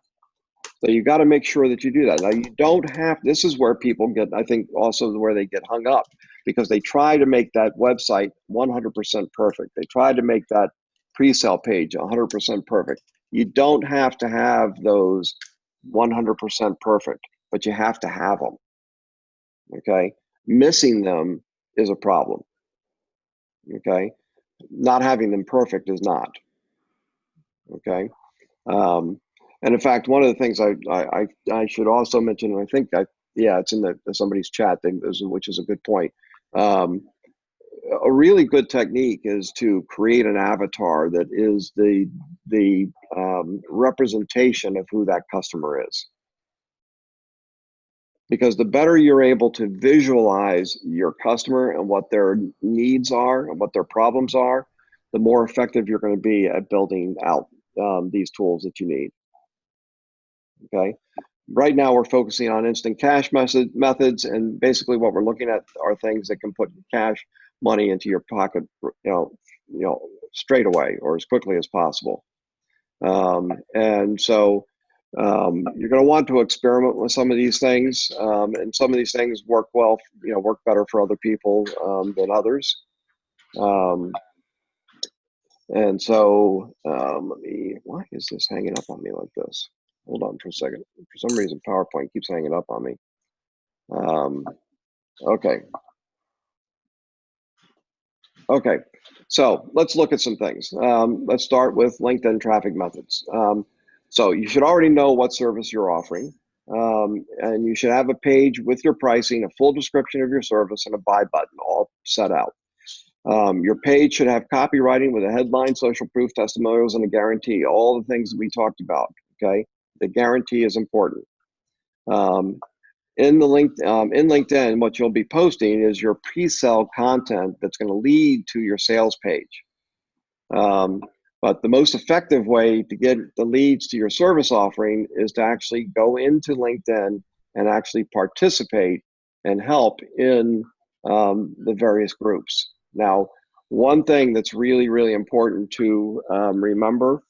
So you got to make sure that you do that. Now you don't have, this is where people get, I think also where they get hung up, because they try to make that website 100% perfect. They try to make that pre-sale page 100% perfect. You don't have to have those 100% perfect, but you have to have them. Okay, missing them is a problem. Okay, not having them perfect is not. Okay, and in fact, one of the things I should also mention, and I think it's in somebody's chat, which is a good point. A really good technique is to create an avatar that is the representation of who that customer is. Because the better you're able to visualize your customer and what their needs are and what their problems are, the more effective you're going to be at building out these tools that you need. Okay. Right now, we're focusing on instant cash methods, and basically what we're looking at are things that can put cash money into your pocket, straight away or as quickly as possible. And so you're going to want to experiment with some of these things, and some of these things work well, work better for other people than others. And so why is this hanging up on me like this? Hold on for a second. For some reason, PowerPoint keeps hanging up on me. Okay. Okay, so let's look at some things. Let's start with LinkedIn traffic methods. So you should already know what service you're offering, and you should have a page with your pricing, a full description of your service, and a buy button all set out. Your page should have copywriting with a headline, social proof, testimonials, and a guarantee, all the things that we talked about, okay? The guarantee is important. In LinkedIn, what you'll be posting is your pre-sale content that's going to lead to your sales page. But the most effective way to get the leads to your service offering is to actually go into LinkedIn and actually participate and help in the various groups. Now, one thing that's really, really important to remember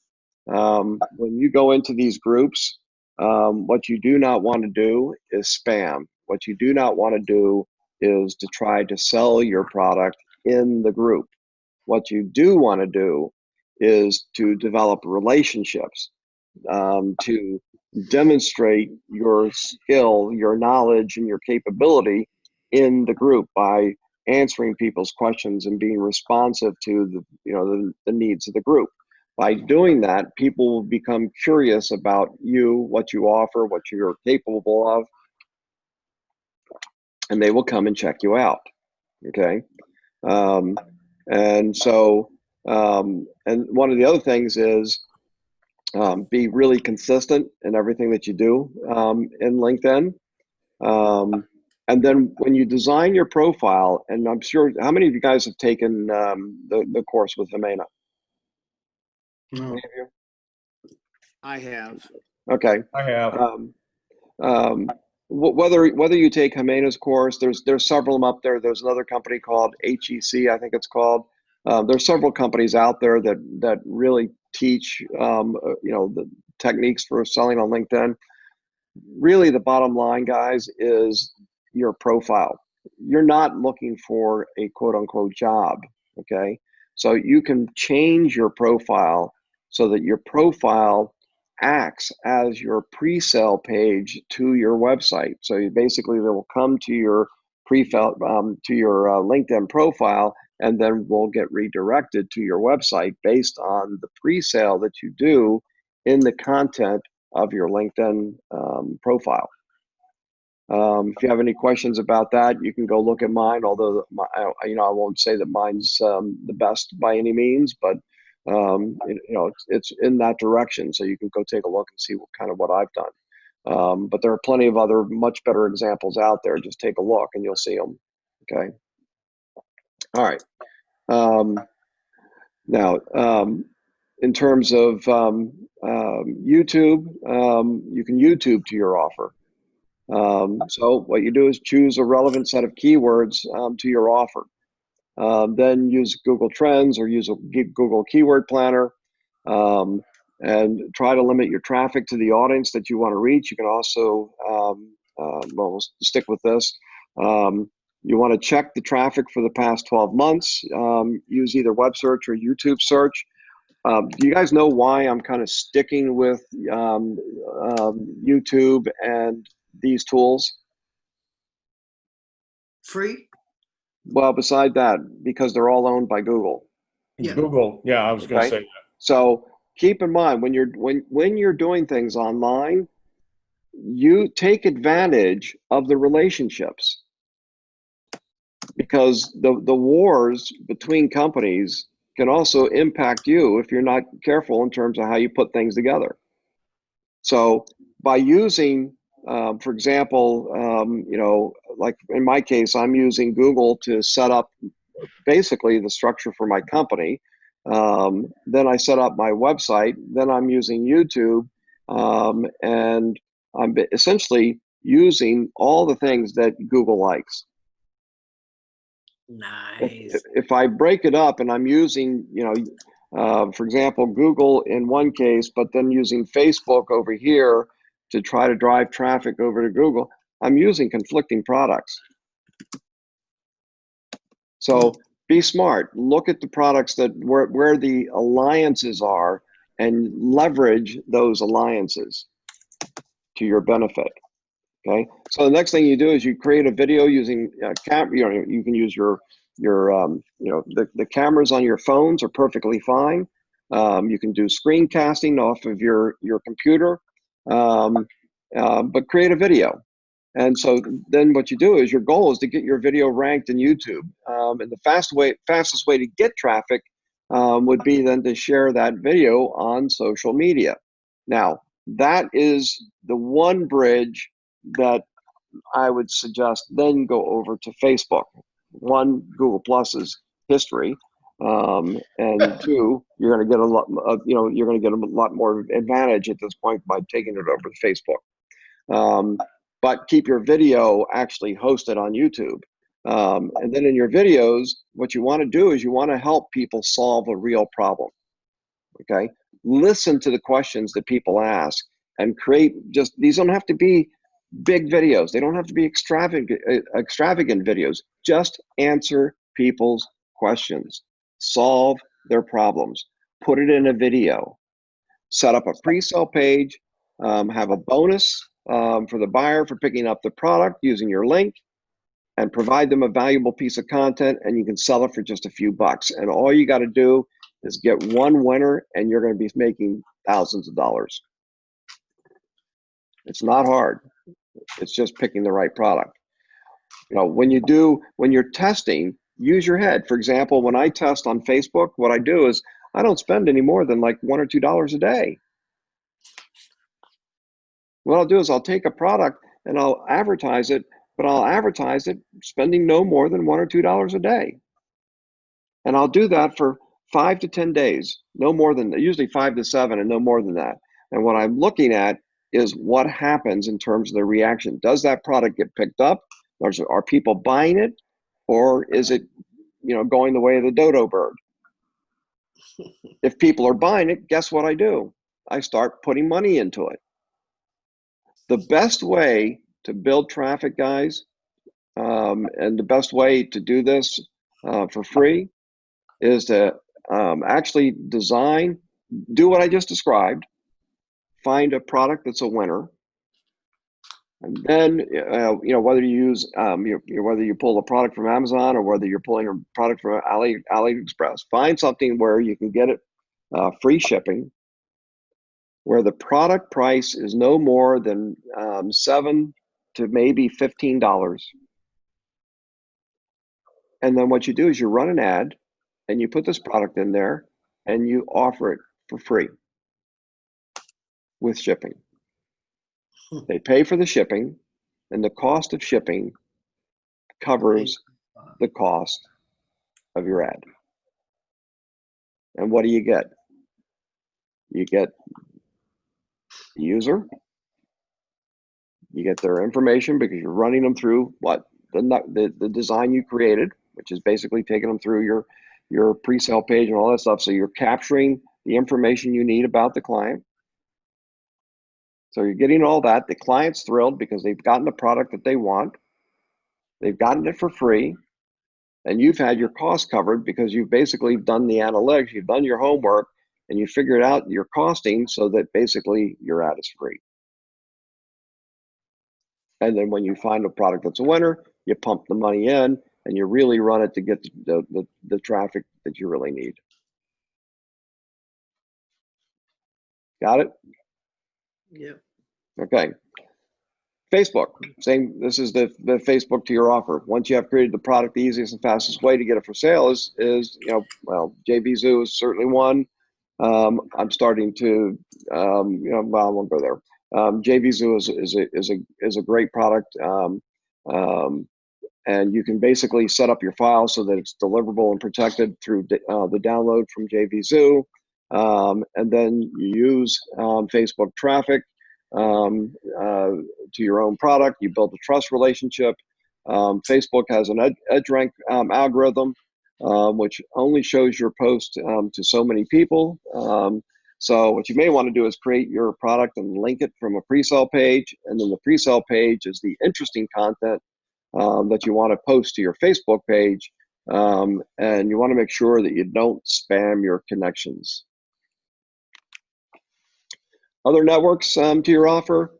when you go into these groups, what you do not want to do is spam. What you do not want to do is to try to sell your product in the group. What you do want to do is to develop relationships, to demonstrate your skill, your knowledge, and your capability in the group by answering people's questions and being responsive to the needs of the group. By doing that, people will become curious about you, what you offer, what you're capable of, and they will come and check you out. Okay, and so and one of the other things is be really consistent in everything that you do in LinkedIn. And then when you design your profile, and I'm sure, how many of you guys have taken the course with Jimena? No. Any of you? I have. Okay. I have. Whether you take Jimena's course, there's several of them up there. There's another company called HEC, I think it's called. There's several companies out there that really teach the techniques for selling on LinkedIn. Really, the bottom line, guys, is your profile. You're not looking for a quote unquote job. Okay, so you can change your profile so that your profile acts as your pre-sale page to your website. So you basically, they will come to your pre-sale to your LinkedIn profile, and then will get redirected to your website based on the pre-sale that you do in the content of your LinkedIn profile. If you have any questions about that, you can go look at mine. Although I won't say that mine's the best by any means, but it's in that direction. So you can go take a look and see what I've done. But there are plenty of other much better examples out there. Just take a look and you'll see them. Okay. All right. Now, in terms of YouTube, you can YouTube to your offer. So what you do is choose a relevant set of keywords to your offer. Then use Google Trends or use a Google Keyword Planner, and try to limit your traffic to the audience that you want to reach. You can also, we'll stick with this. You want to check the traffic for the past 12 months. Use either web search or YouTube search. Do you guys know why I'm kind of sticking with YouTube and these tools? Free? Well, beside that, because they're all owned by Google. Yeah. Google. Yeah, I was going to say that. So keep in mind when you're doing things online, you take advantage of the relationships, because the wars between companies can also impact you if you're not careful in terms of how you put things together. So by using, for example, like in my case, I'm using Google to set up basically the structure for my company. Then I set up my website. Then I'm using YouTube, and I'm essentially using all the things that Google likes. Nice. If I break it up and I'm using, For example, Google in one case, but then using Facebook over here to try to drive traffic over to Google, I'm using conflicting products. So be smart. Look at the products that where the alliances are and leverage those alliances to your benefit. Okay. So the next thing you do is you create a video using you can use your the cameras on your phones are perfectly fine. You can do screencasting off of your computer, but create a video. And so then what you do is your goal is to get your video ranked in YouTube. And the fastest way to get traffic would be then to share that video on social media. Now, that is the one bridge that I would suggest then go over to Facebook. One, Google Plus's history. And two, you're going to get a lot, you're going to get a lot more advantage at this point by taking it over to Facebook. But keep your video actually hosted on YouTube. And then in your videos, what you want to do is you want to help people solve a real problem. Okay, listen to the questions that people ask and create. Just these don't have to be big videos. They don't have to be extravagant videos. Just answer people's questions, solve their problems, put it in a video, set up a pre-sale page, have a bonus for the buyer for picking up the product using your link, and provide them a valuable piece of content, and you can sell it for just a few bucks. And all you got to do is get one winner, and you're going to be making thousands of dollars. It's not hard. It's just picking the right product. You know, when you're testing, use your head. For example, when I test on Facebook, what I do is I don't spend any more than like $1 or $2 a day. What I'll do is I'll take a product and I'll advertise it, but I'll advertise it spending no more than $1 or $2 a day. And I'll do that for 5 to 10 days, no more than, usually 5 to 7 and no more than that. And what I'm looking at is what happens in terms of the reaction. Does that product get picked up? Are people buying it? Or is it, going the way of the dodo bird? If people are buying it, guess what I do? I start putting money into it. The best way to build traffic, guys, and the best way to do this for free is to actually do what I just described, find a product that's a winner, and then whether you use whether you pull a product from Amazon or whether you're pulling a product from AliExpress, find something where you can get it free shipping, where the product price is no more than $7 to maybe $15. And then what you do is you run an ad and you put this product in there and you offer it for free with shipping. They pay for the shipping, and the cost of shipping covers the cost of your ad. And what do you get? You get the user, you get their information because you're running them through the design you created, which is basically taking them through your pre-sale page and all that stuff. So you're capturing the information you need about the client. So you're getting all that. The client's thrilled because they've gotten the product that they want. They've gotten it for free. And you've had your costs covered because you've basically done the analytics, you've done your homework, and you figured out your costing so that basically your ad is free. And then when you find a product that's a winner, you pump the money in and you really run it to get the traffic that you really need. Got it? Yeah. Okay. Facebook, same. This is the Facebook to your offer. Once you have created the product, the easiest and fastest way to get it for sale is JV Zoo is certainly one. I'm starting to well, I won't go there. JV Zoo is a great product, and you can basically set up your file so that it's deliverable and protected through the download from JV Zoo, and then you use Facebook traffic to your own product. You build a trust relationship. Facebook has an EdgeRank algorithm which only shows your post to so many people. So what you may want to do is create your product and link it from a pre-sale page, and then the pre-sale page is the interesting content that you want to post to your Facebook page, and you want to make sure that you don't spam your connections. Other networks to your offer,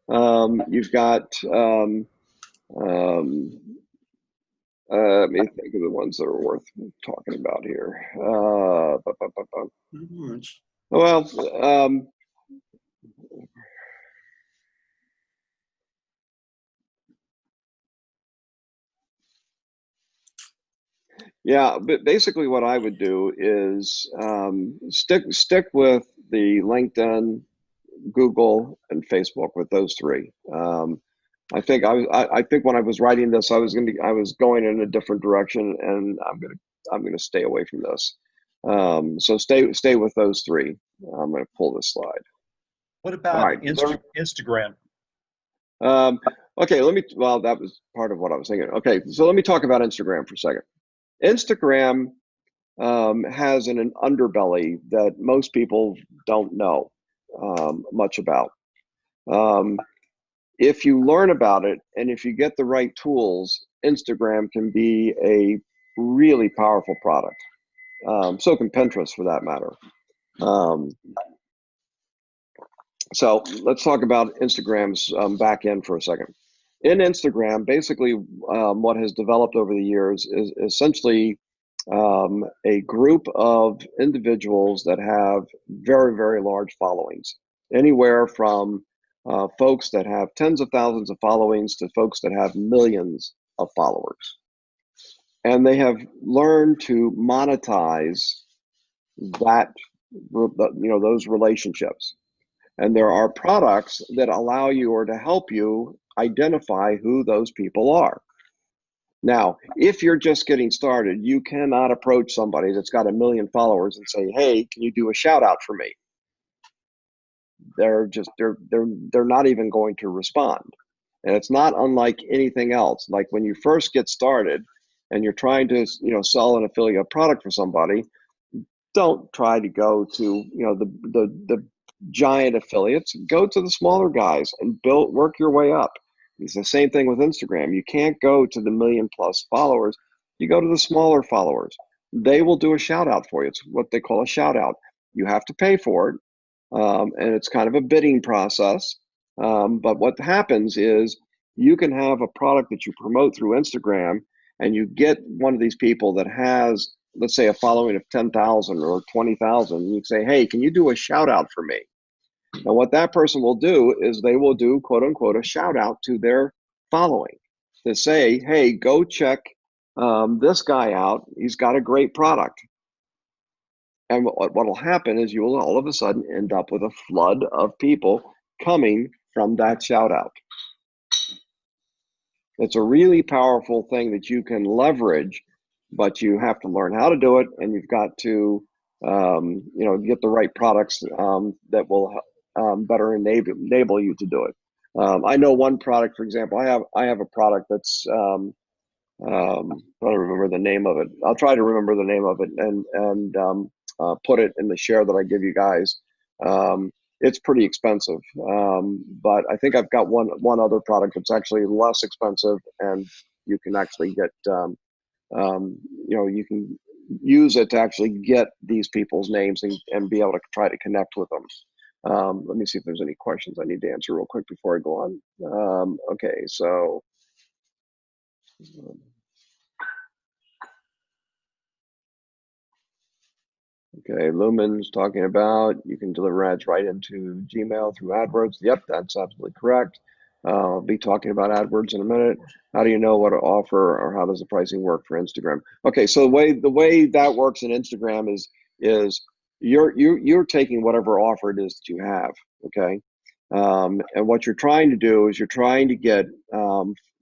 you've got, let me think of the ones that are worth talking about here. Well, yeah, but basically what I would do is stick with the LinkedIn, Google, and Facebook, with those three. I think I think when I was writing this, I was going in a different direction, and I'm gonna stay away from this. So stay with those three. I'm gonna pull this slide. What All about right. Instagram? Okay, well, that was part of what I was thinking. Okay, so let me talk about Instagram for a second. Instagram has an underbelly that most people don't know much about. If you learn about it and if you get the right tools, Instagram can be a really powerful product. So can Pinterest, for that matter. So let's talk about Instagram's back end for a second. In Instagram, basically what has developed over the years is essentially a group of individuals that have very, very large followings, anywhere from folks that have tens of thousands of followings to folks that have millions of followers. And they have learned to monetize that, those relationships. And there are products that allow you or to help you identify who those people are. Now, if you're just getting started, you cannot approach somebody that's got 1 million followers and say, "Hey, can you do a shout out for me?" They're not even going to respond. And it's not unlike anything else. Like when you first get started and you're trying to, sell an affiliate product for somebody, don't try to go to, the giant affiliates. Go to the smaller guys and work your way up. It's the same thing with Instagram. You can't go to the 1 million+ followers. You go to the smaller followers. They will do a shout out for you. It's what they call a shout out. You have to pay for it. And it's kind of a bidding process. But what happens is you can have a product that you promote through Instagram, and you get one of these people that has, let's say, a following of 10,000 or 20,000. And you say, "Hey, can you do a shout out for me?" Now, what that person will do is they will do, quote unquote, a shout out to their following to say, "Hey, go check this guy out. He's got a great product." And what will happen is you will all of a sudden end up with a flood of people coming from that shout out. It's a really powerful thing that you can leverage, but you have to learn how to do it, and you've got to, get the right products that will better enable you to do it. I know one product, for example. I have a product that's I don't remember the name of it. I'll try to remember the name of it and put it in the share that I give you guys. It's pretty expensive, but I think I've got one other product that's actually less expensive, and you can actually get, you can use it to actually get these people's names and be able to try to connect with them. Let me see if there's any questions I need to answer real quick before I go on. Okay, so. Okay, Lumen's talking about you can deliver ads right into Gmail through AdWords. Yep, that's absolutely correct. I'll be talking about AdWords in a minute. How do you know what to offer, or how does the pricing work for Instagram? Okay, so the way that works in Instagram is you're taking whatever offer it is that you have. Okay, and what you're trying to do is you're trying to get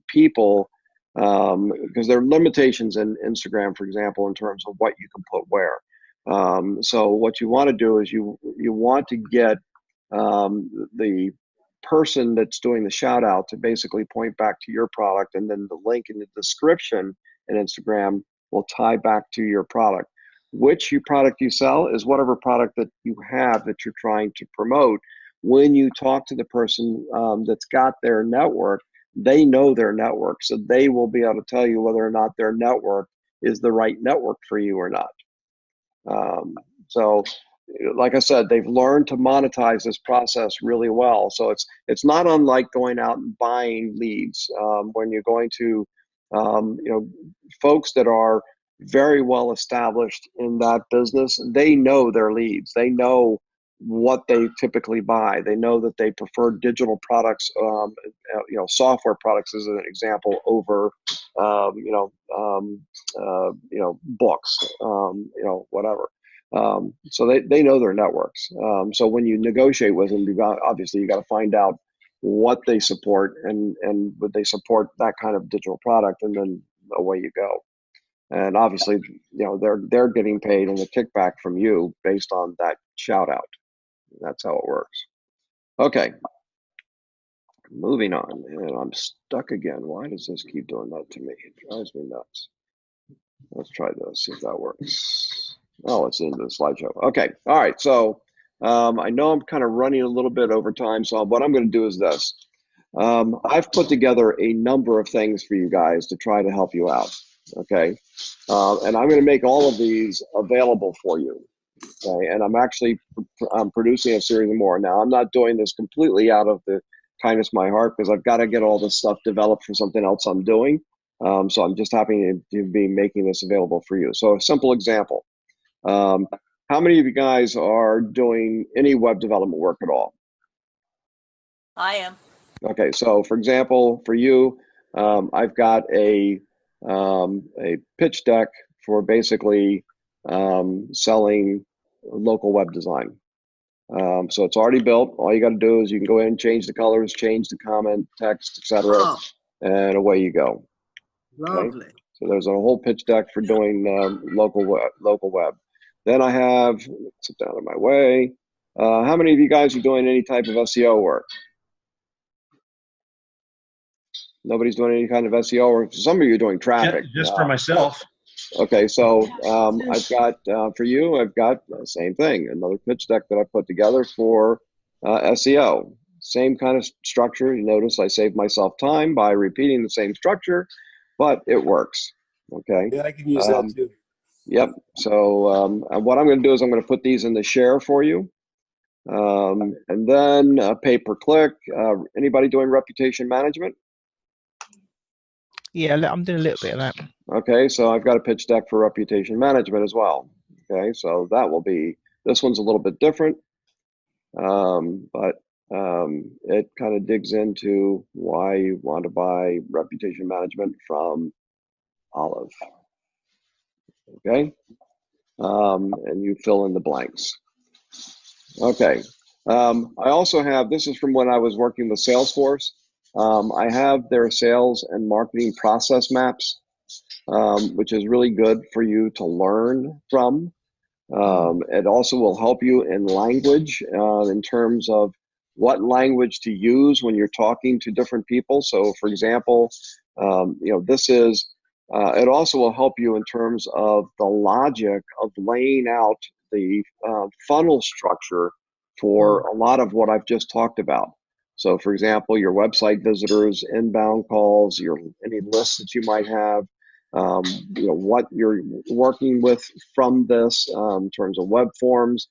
people, because there are limitations in Instagram, for example, in terms of what you can put where. So what you want to do is you want to get the person that's doing the shout out to basically point back to your product, and then the link in the description in Instagram will tie back to your product. Which product you sell is whatever product that you have that you're trying to promote. When you talk to the person that's got their network, they know their network, so they will be able to tell you whether or not their network is the right network for you or not. So, like I said, they've learned to monetize this process really well. So it's not unlike going out and buying leads. When you're going to, folks that are very well established in that business, they know their leads. They know what they typically buy. They know that they prefer digital products, software products as an example, over, books, whatever. So they know their networks. So when you negotiate with them, obviously you got to find out what they support and would they support that kind of digital product, and then away you go. And obviously, they're getting paid on the kickback from you based on that shout out. That's how it works. Okay, moving on. And I'm stuck again. Why does this keep doing that to me? It drives me nuts. Let's try this, see if that works. Oh, it's into the slideshow. Okay, all right. So I know I'm kind of running a little bit over time. So what I'm going to do is this. I've put together a number of things for you guys to try to help you out. Okay, and I'm going to make all of these available for you. Okay, and I'm producing a series of more. Now, I'm not doing this completely out of the kindness of my heart, because I've got to get all this stuff developed for something else I'm doing. So I'm just happy to be making this available for you. So a simple example. How many of you guys are doing any web development work at all? I am. Okay, so for example, for you, I've got a pitch deck for basically selling local web design. So it's already built. All you got to do is you can go in and change the colors, change the comment, text, etc., and away you go. Lovely. Okay? So there's a whole pitch deck for doing local web. Then I have, sit down in my way. How many of you guys are doing any type of SEO work? Nobody's doing any kind of SEO, or some of you are doing traffic. Just for myself. Okay, so I've got, for you, I've got the same thing, another pitch deck that I put together for SEO. Same kind of structure. You notice I saved myself time by repeating the same structure, but it works. Okay. Yeah, I can use that too. Yep. So what I'm going to do is I'm going to put these in the share for you. And then pay-per-click. Anybody doing reputation management? Yeah, I'm doing a little bit of that. Okay, so I've got a pitch deck for reputation management as well. Okay, so that will be, this one's a little bit different, but it kind of digs into why you want to buy reputation management from Olive. Okay, and you fill in the blanks. Okay, I also have, this is from when I was working with Salesforce. I have their sales and marketing process maps, which is really good for you to learn from. It also will help you in language, in terms of what language to use when you're talking to different people. So for example, this is, it also will help you in terms of the logic of laying out the funnel structure for a lot of what I've just talked about. So for example, your website visitors, inbound calls, any lists that you might have, what you're working with from this in terms of web forms,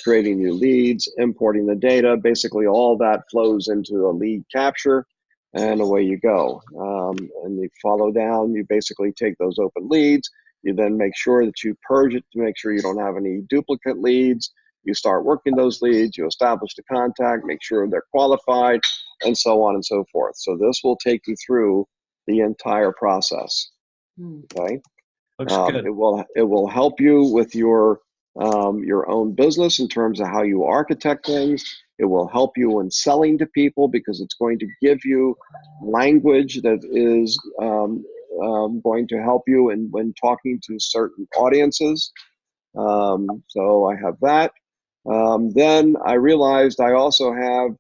creating new leads, importing the data. Basically, all that flows into a lead capture, and away you go. And you follow down. You basically take those open leads. You then make sure that you purge it to make sure you don't have any duplicate leads. You start working those leads. You establish the contact, make sure they're qualified, and so on and so forth. So this will take you through the entire process. Okay. Looks good. It will help you with your own business in terms of how you architect things. It will help you when selling to people, because it's going to give you language that is going to help you when talking to certain audiences. So I have that. Then I realized I also have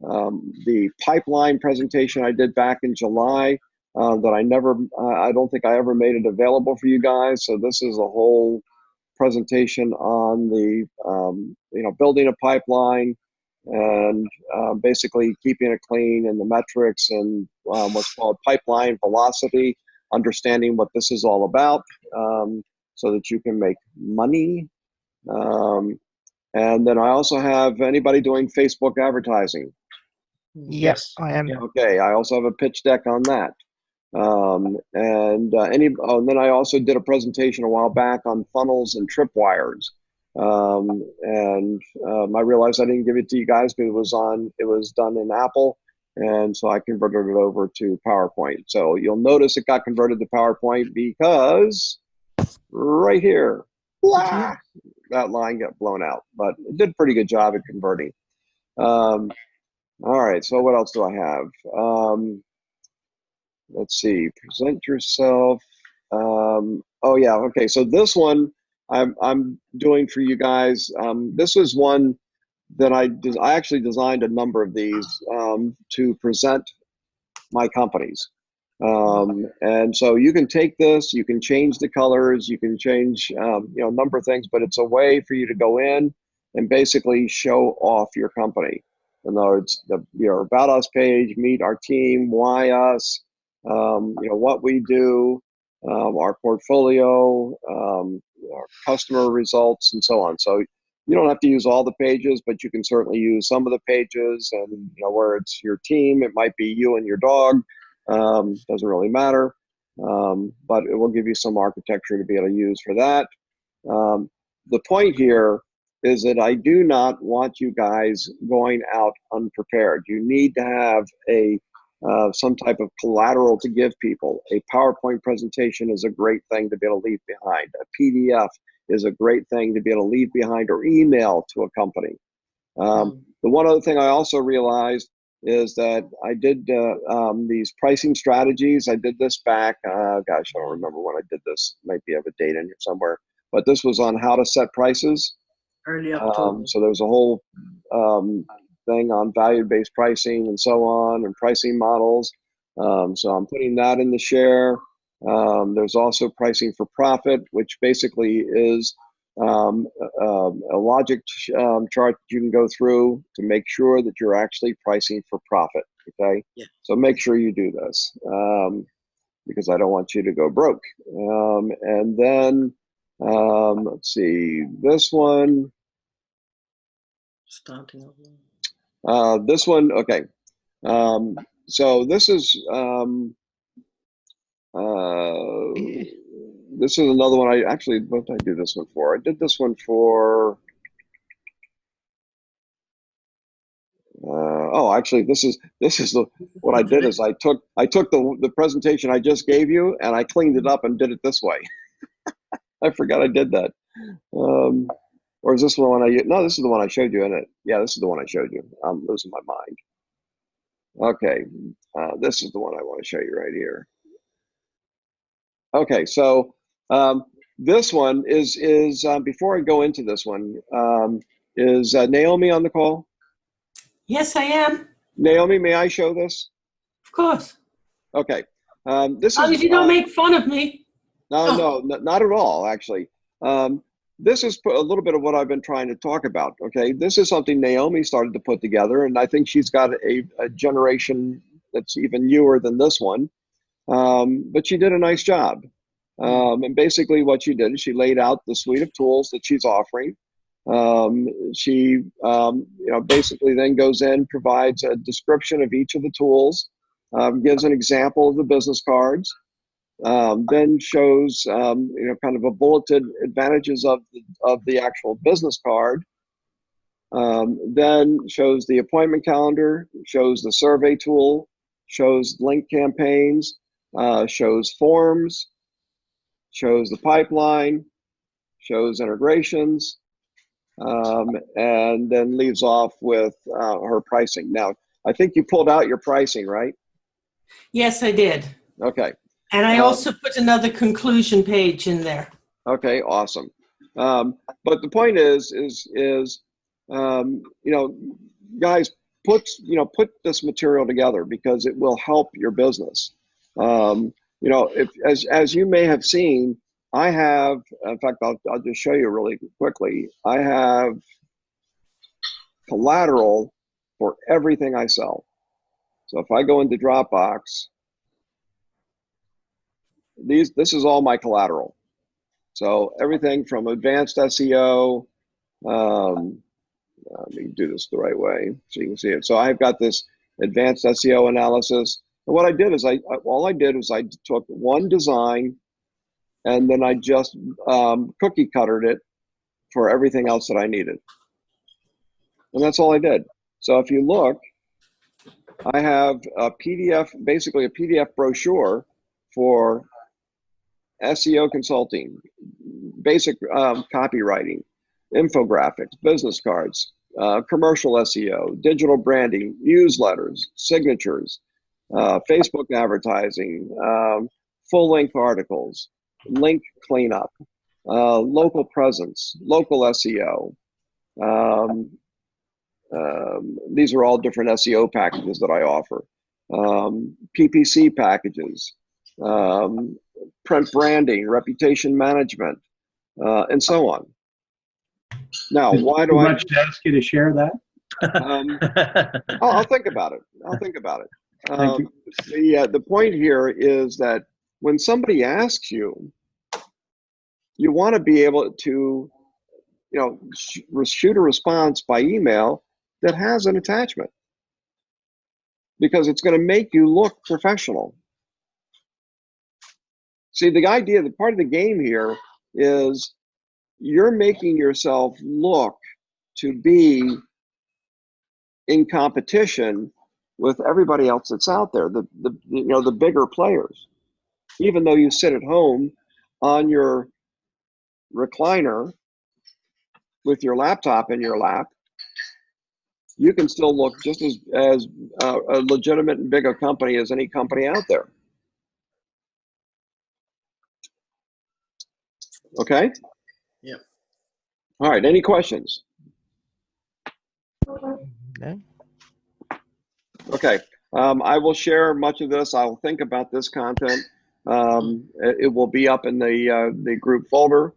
the pipeline presentation I did back in July. that I don't think I ever made it available for you guys. So this is a whole presentation on the, building a pipeline and basically keeping it clean and the metrics and what's called pipeline velocity, understanding what this is all about so that you can make money. And then I also have anybody doing Facebook advertising. Yes, I am. Okay, I also have a pitch deck on that. And then I also did a presentation a while back on funnels and tripwires. I realized I didn't give it to you guys because it was done in Apple, and so I converted it over to PowerPoint. So you'll notice it got converted to PowerPoint because right here, blah, that line got blown out, but it did a pretty good job at converting. All right, so what else do I have? Let's see, present yourself. Oh yeah, okay, so this one I'm doing for you guys. This is one that I actually designed a number of these to present my companies. And so you can take this, you can change the colors, you can change a number of things, but it's a way for you to go in and basically show off your company. In other words, your About Us page, meet our team, why us, what we do, our portfolio, our customer results, and so on. So you don't have to use all the pages, but you can certainly use some of the pages. And where it's your team, it might be you and your dog. Doesn't really matter, but it will give you some architecture to be able to use for that. The point here is that I do not want you guys going out unprepared. You need to have some type of collateral to give people. A PowerPoint presentation is a great thing to be able to leave behind. A PDF is a great thing to be able to leave behind, or email to a company. The one other thing I also realized is that I did these pricing strategies. I did this back, gosh, I don't remember when I did this. Might be have a date in here somewhere. But this was on how to set prices. Early October. So there's a whole thing on value-based pricing and so on, and pricing models. So I'm putting that in the share. There's also pricing for profit, which basically is a logic chart that you can go through to make sure that you're actually pricing for profit. Okay. Yeah. So make sure you do this because I don't want you to go broke. And then let's see, this one. Starting over. This one, okay. So this is this is another one. What did I do this one for? I did this one for. Actually, this is what I did is I took the presentation I just gave you and I cleaned it up and did it this way. I forgot I did that. Or is this the one no, this is the one I showed you in it. Yeah, this is the one I showed you. I'm losing my mind. Okay, this is the one I want to show you right here. Okay, so this one is before I go into this one, is Naomi on the call? Yes, I am. Naomi, may I show this? Of course. Okay. This As long is as you don't make fun of me. no, not at all, actually. This is a little bit of what I've been trying to talk about. Okay, this is something Naomi started to put together, and I think she's got a generation that's even newer than this one. But she did a nice job. And basically what she did is she laid out the suite of tools that she's offering. She basically then goes in, provides a description of each of the tools, gives an example of the business cards, then shows kind of a bulleted advantages of the actual business card. Then shows the appointment calendar, shows the survey tool, shows link campaigns, shows forms, shows the pipeline, shows integrations, and then leaves off with her pricing. Now, I think you pulled out your pricing, right? Yes, I did. Okay. And I also put another conclusion page in there. Okay, awesome. But the point is guys, put this material together because it will help your business. You know, as you may have seen, I have, in fact, I'll just show you really quickly. I have collateral for everything I sell. So if I go into Dropbox, this is all my collateral. So everything from advanced SEO, let me do this the right way so you can see it. So I've got this advanced SEO analysis. And what I did is I took one design and then I just cookie cuttered it for everything else that I needed. And that's all I did. So if you look, I have a PDF, basically a PDF brochure for SEO consulting, basic copywriting, infographics, business cards, commercial SEO, digital branding, newsletters, signatures, Facebook advertising, full-length articles, link cleanup, local presence, local SEO. These are all different SEO packages that I offer. PPC packages, print branding, reputation management, and so on. Now, why do I? Much to ask you to share that. I'll think about it. I'll think about it. Thank you. The point here is that when somebody asks you, you want to be able to, you know, shoot a response by email that has an attachment, because it's going to make you look professional. See, the idea, the part of the game here is you're making yourself look to be in competition with everybody else that's out there, the bigger players. Even though you sit at home on your recliner with your laptop in your lap, you can still look just as a legitimate and big a company as any company out there. Okay? Yep. All right, any questions? No. Okay, I will share much of this. I'll think about this content. It will be up in the group folder.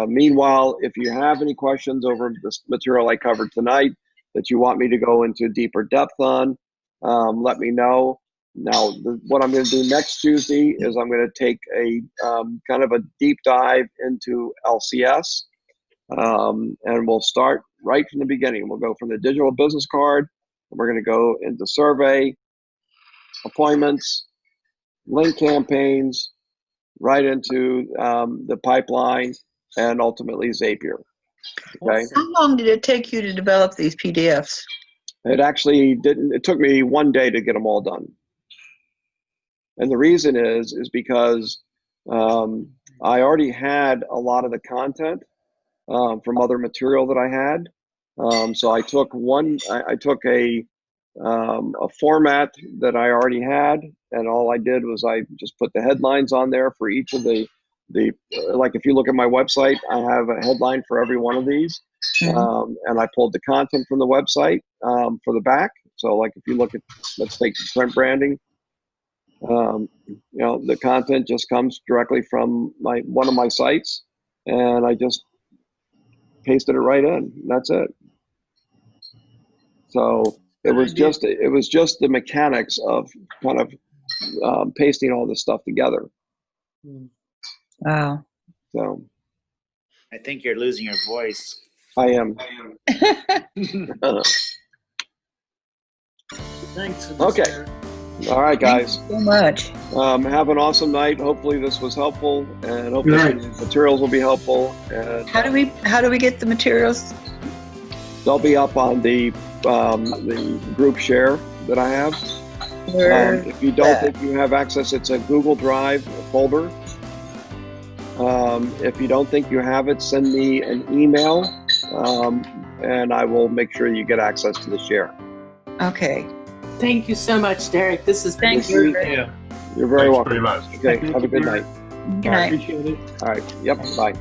Meanwhile, if you have any questions over this material I covered tonight that you want me to go into deeper depth on, let me know. Now, what I'm going to do next Tuesday is I'm going to take a kind of a deep dive into LCS, and we'll start right from the beginning. We'll go from the digital business card, and we're going to go into survey, appointments, link campaigns, right into the pipeline, and ultimately Zapier. Okay. How long did it take you to develop these PDFs? It actually didn't. It took me one day to get them all done. And the reason is because I already had a lot of the content from other material that I had. So I took a format that I already had, and all I did was I just put the headlines on there for each of the like if you look at my website, I have a headline for every one of these. And I pulled the content from the website for the back. So like if you look at, let's take print branding, the content just comes directly from one of my sites, and I just pasted it right in. That's it. So it was just the mechanics of kind of pasting all this stuff together. Wow. So I think you're losing your voice. I am. Thanks for this, Okay. Eric. All right, guys. Thank you so much. Have an awesome night. Hopefully this was helpful, and hopefully the materials will be helpful. And How do we get the materials? they'll be up on the group share that I have. If you don't think you have access, it's a Google Drive folder. If you don't think you have it, send me an email, and I will make sure you get access to the share. Okay. Thank you so much, Derek. This has been Thank you. great. Yeah. You're very Thanks welcome. very much. Okay, have a good night. Good night. Appreciate it. All right. Yep. Bye.